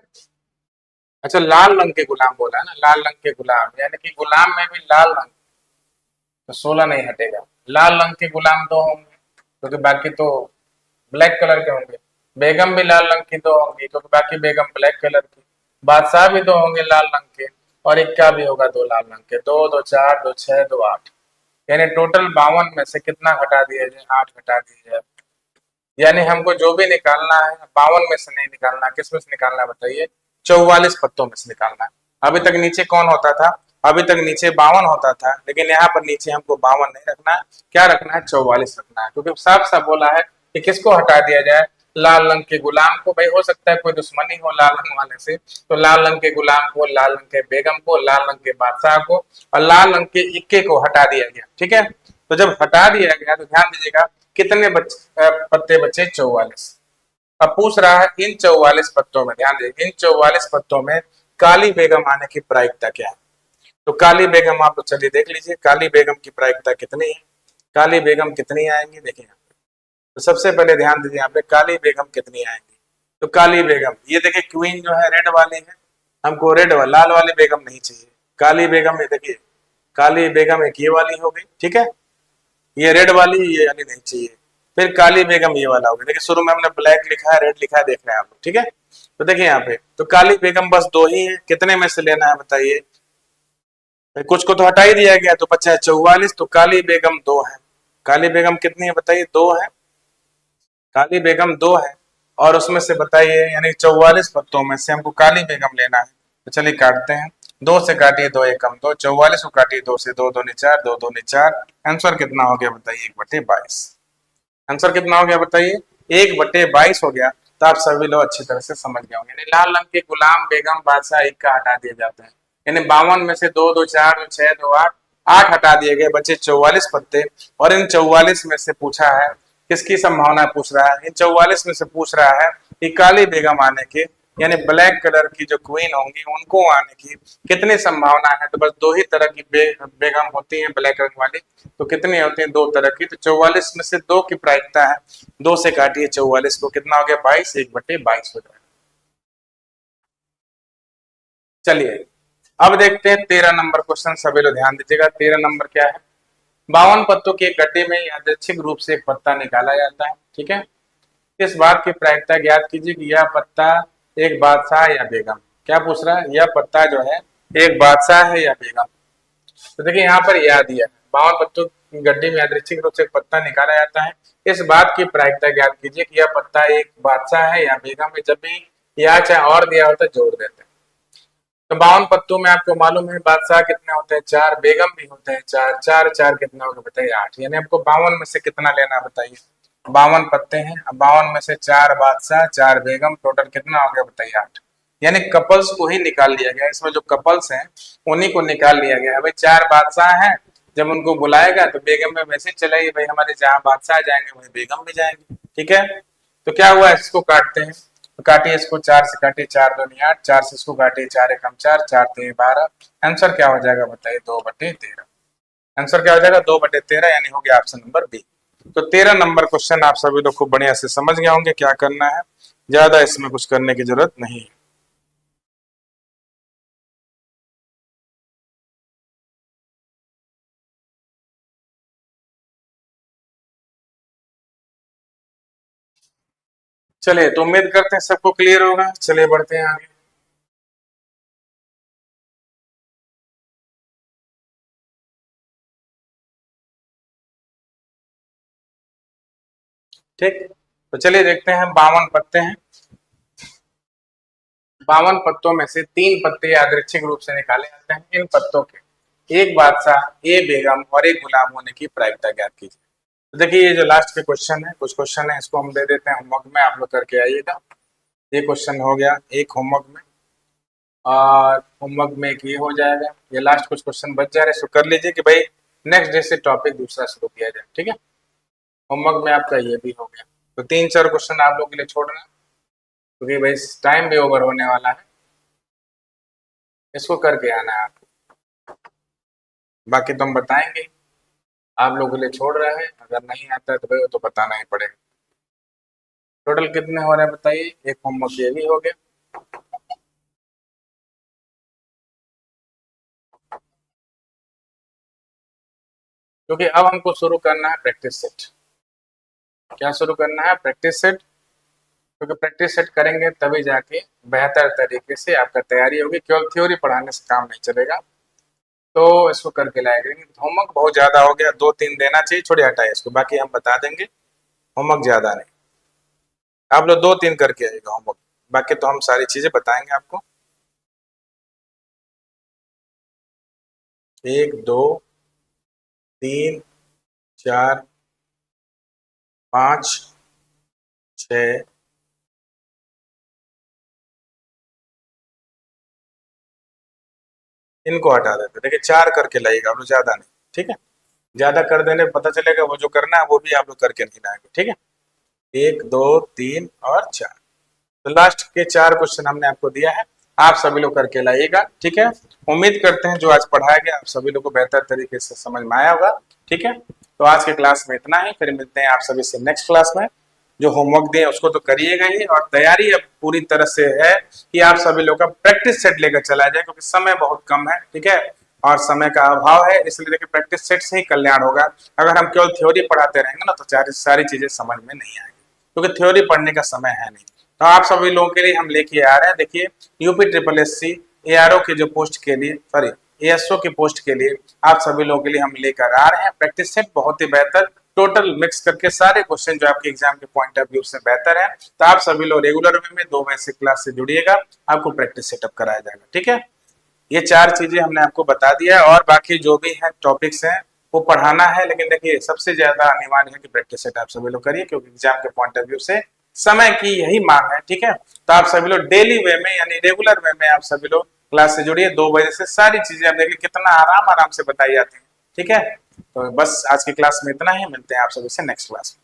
अच्छा, लाल रंग के गुलाम बोला है ना, लाल रंग के गुलाम, यानी कि गुलाम में भी लाल रंग, तो 16 नहीं हटेगा। लाल रंग के गुलाम 2 होंगे क्योंकि बाकी तो ब्लैक कलर के होंगे। बेगम भी लाल रंग की 2 होंगी क्योंकि बाकी बेगम ब्लैक कलर की। बादशाह भी 2 होंगे लाल रंग के, और इक्का भी होगा 2 लाल रंग के। 2 2 4 2 6 2 8, यानी टोटल 52 में से कितना घटा दिया जाए? 8 घटा दिया जाए। यानी हमको जो भी निकालना है 52 में से नहीं निकालना, किस में से निकालना है बताइए? 44 पत्तों में से निकालना है। अभी तक नीचे कौन होता था? अभी तक नीचे 52 होता था, लेकिन यहाँ पर नीचे हमको 52 नहीं रखना है। क्या रखना है? 44 रखना है, क्योंकि साफ साफ बोला है कि किसको हटा दिया जाए? लाल रंग के गुलाम को। भाई हो सकता है कोई दुश्मनी हो लाल रंग वाले से, तो लाल रंग के गुलाम को, लाल रंग के बेगम को, लाल रंग के बादशाह को और लाल रंग के इक्के को हटा दिया गया, ठीक है। तो जब हटा दिया गया तो ध्यान दीजिएगा कितने पत्ते बचे? 44। अब पूछ रहा है इन 44 पत्तों में, ध्यान दीजिए, इन 44 पत्तों में काली बेगम आने की प्रायिकता क्या है? तो काली बेगम आप चलिए देख लीजिए, काली बेगम की प्रायिकता कितनी है? काली बेगम कितनी आएंगी देखिए। तो सबसे पहले ध्यान दीजिए यहाँ पे काली बेगम कितनी आएंगी। तो काली बेगम, ये देखिए क्वीन जो है रेड वाली है, हमको रेड लाल वाली बेगम नहीं चाहिए। काली बेगम ये देखिए, काली बेगम एक ये वाली हो गई, ठीक है। ये रेड वाली, ये वाली नहीं चाहिए। फिर काली बेगम ये वाला होगा। देखिए शुरू में हमने ब्लैक लिखा है, रेड लिखा है, देख रहे हैं आप लोग, ठीक है। तो देखिए यहाँ पे तो काली बेगम बस 2 ही है। कितने में से लेना है बताइए? कुछ को तो हटा ही दिया गया तो बचा है 44। तो काली बेगम 2 है। काली बेगम कितनी है बताइए? 2 है। काली बेगम 2 है, और उसमें से बताइए यानी 44 पत्तों में से हमको काली बेगम लेना है। तो चलिए काटते हैं, 2 से काटिए, 2 एकम 2, 44 को काटिए 2 से, 2 दूनी 4, 2 दूनी 4। आंसर कितना हो गया बताइए? 1/22। आंसर कितना हो गया बताइए? 1/22 हो गया। तो आप सभी लोग अच्छी तरह से समझ गए होंगे। यानी लाल रंग के गुलाम, बेगम, बादशाह, इक्का हटा दिए जाते हैं। यानी 52 में से 2 2 4 2 6 2 8, 8 हटा दिए गए, बचे 44 पत्ते। और इन 44 में से पूछा है किसकी संभावना पूछ रहा है? इन 44 में से पूछ रहा है कि काली बेगम आने के, यानी ब्लैक कलर की जो क्वीन होंगी उनको आने की कितनी संभावना है? तो बस 2 ही तरह की बेगम होती है ब्लैक रंग वाली। तो कितनी होती है? 2 तरह की। तो 44 में से 2 की प्रायिकता है, 2 से काटिए 44 को, कितना हो गया? 22, 1/22 हो जाएगा। चलिए अब देखते हैं 13 नंबर क्वेश्चन। सभी लोग ध्यान दीजिएगा, 13 नंबर क्या है? 52 पत्तों के एक गड्ढे में यादृच्छिक रूप से एक पत्ता निकाला जाता है, ठीक है। इस बात की प्रायिकता ज्ञात कीजिए कि यह पत्ता एक बादशाह या बेगम। क्या पूछ रहा है? यह पत्ता जो है एक बादशाह है या बेगम। तो देखिए यहाँ पर यह दिया है 52 पत्तों की गड्ढे में यादृच्छिक रूप से एक पत्ता निकाला जाता है। इस बात की प्रायिकता ज्ञात कीजिए कि यह पत्ता एक बादशाह है या बेगम है। जब भी या चाहे और दिया होता है जोड़ देते हैं। तो 52 पत्तों में आपको मालूम है बादशाह कितने होते हैं, 4, बेगम भी होते हैं 4, 4 4 कितना होगा बताइए 8, यानी आपको 52 में से कितना लेना है बताइए, 52 पत्ते हैं, अब 52 में से 4 बादशाह 4 बेगम, टोटल कितना हो गया बताइए 8, यानी कपल्स को ही निकाल लिया गया, इसमें जो कपल्स हैं उन्हीं को निकाल लिया गया। भाई 4 बादशाह हैं, जब उनको बुलाएगा तो बेगम में मैसेज चलाइए भाई हमारे जहाँ बादशाह जाएंगे वही बेगम भी जाएंगे, ठीक है। तो क्या हुआ, इसको काटते हैं, तो काटिए इसको, 4 से काटिए, 4 दूनी 8, 4 से इसको काटिए, 4 एकम 4, 4 3 12, आंसर क्या हो जाएगा बताइए 2/13, आंसर क्या हो जाएगा 2/13, यानी हो गया ऑप्शन नंबर बी। तो 13 नंबर क्वेश्चन आप सभी लोग खूब बढ़िया से समझ गए होंगे क्या करना है, ज्यादा इसमें कुछ करने की जरूरत नहीं है। चलिए, तो उम्मीद करते हैं सबको क्लियर होगा, चलिए बढ़ते हैं आगे। ठीक, तो चलिए देखते हैं, 52 पत्ते हैं, 52 पत्तों में से 3 पत्ते यादृच्छिक रूप से निकाले जाते हैं, इन पत्तों के एक बादशाह, ए बेगम और एक गुलाम होने की प्रायिकता ज्ञात कीजिए। तो देखिए ये जो लास्ट के क्वेश्चन है, कुछ क्वेश्चन है इसको हम दे देते हैं होमवर्क में, आप लोग करके आइएगा। ये क्वेश्चन हो गया एक होमवर्क में, और होमवर्क में एक ये हो जाएगा, ये लास्ट कुछ क्वेश्चन बच जा रहे हैं, सो कर लीजिए कि भाई नेक्स्ट डे से टॉपिक दूसरा शुरू किया जाए, ठीक है। होमवर्क में आपका ये भी हो गया, तो 3 4 क्वेश्चन आप लोग के लिए छोड़ना, क्योंकि भाई टाइम भी ओवर होने वाला है, इसको करके आना है आपको, बाकी तो हम बताएंगे, आप लोगों के लिए छोड़ रहे हैं, अगर नहीं आता है तो भाई वो तो बताना ही पड़ेगा। टोटल कितने हो रहे हैं बताइए, एक होमवर्क ये भी हो गया, क्योंकि अब हमको शुरू करना है प्रैक्टिस सेट। क्या शुरू करना है, प्रैक्टिस सेट, क्योंकि प्रैक्टिस सेट करेंगे तभी जाके बेहतर तरीके से आपका तैयारी होगी, केवल थ्योरी पढ़ाने से काम नहीं चलेगा, तो इसको करके लाएंगे। होमवर्क बहुत ज्यादा हो गया, 2 3 देना चाहिए, छोड़िए हटाए इसको, बाकी हम बता देंगे, होमवर्क ज्यादा नहीं, आप लोग 2 3 करके आएगा होमवर्क, बाकी तो हम सारी चीजें बताएंगे आपको। 1 2 3 4 5 6 इनको हटा देते, देखिए 4 करके लाइएगा, आप लोग ज्यादा नहीं, ठीक है, ज्यादा कर देने पता चलेगा वो जो करना है वो भी आप लोग करके नहीं लाएंगे, ठीक है। 1 2 3 और 4, तो लास्ट के 4 क्वेश्चन हमने आपको दिया है, आप सभी लोग करके लाइएगा, ठीक है। उम्मीद करते हैं जो आज पढ़ाया गया आप सभी लोग को बेहतर तरीके से समझ में आया होगा, ठीक है। तो आज के क्लास में इतना ही, फिर मिलते हैं आप सभी से नेक्स्ट क्लास में। जो होमवर्क दिए उसको तो करिएगा ही, और तैयारी अब पूरी तरह से है कि आप सभी लोग का प्रैक्टिस सेट लेकर चला जाए, क्योंकि समय बहुत कम है, ठीक है, और समय का अभाव है, इसलिए देखिए प्रैक्टिस सेट से ही कल्याण होगा। अगर हम केवल थ्योरी पढ़ाते रहेंगे ना तो सारी चीजें समझ में नहीं आएंगी, क्योंकि थ्योरी पढ़ने का समय है नहीं। तो आप सभी लोगों के लिए हम लेके आ रहे हैं, देखिए UP triple S C ARO के जो पोस्ट के लिए, सॉरी ASO के पोस्ट के लिए आप सभी लोगों के लिए हम लेकर आ रहे हैं प्रैक्टिस सेट, बहुत ही बेहतर, टोटल मिक्स करके सारे क्वेश्चन जो आपके एग्जाम के पॉइंट ऑफ व्यू से बेहतर है। तो आप सभी लोग रेगुलर वे में 2 बजे से क्लास से जुड़िएगा, आपको प्रैक्टिस सेटअप कराया जाएगा, ठीक है। ये 4 चीजें हमने आपको बता दिया है, और बाकी जो भी है टॉपिक्स हैं वो पढ़ाना है, लेकिन देखिए सबसे ज्यादा अनिवार्य है कि प्रैक्टिस सेट आप सभी लोग करिए, क्योंकि एग्जाम के पॉइंट ऑफ व्यू से समय की यही मांग है, ठीक है। तो आप सभी लोग डेली वे में यानी रेगुलर वे में आप सभी लोग क्लास से जुड़िए, 2 बजे से सारी चीजें आप देखिए कितना आराम आराम से बताई जाती है, ठीक है। तो बस आज की क्लास में इतना ही, मिलते हैं आप सभी से नेक्स्ट क्लास में।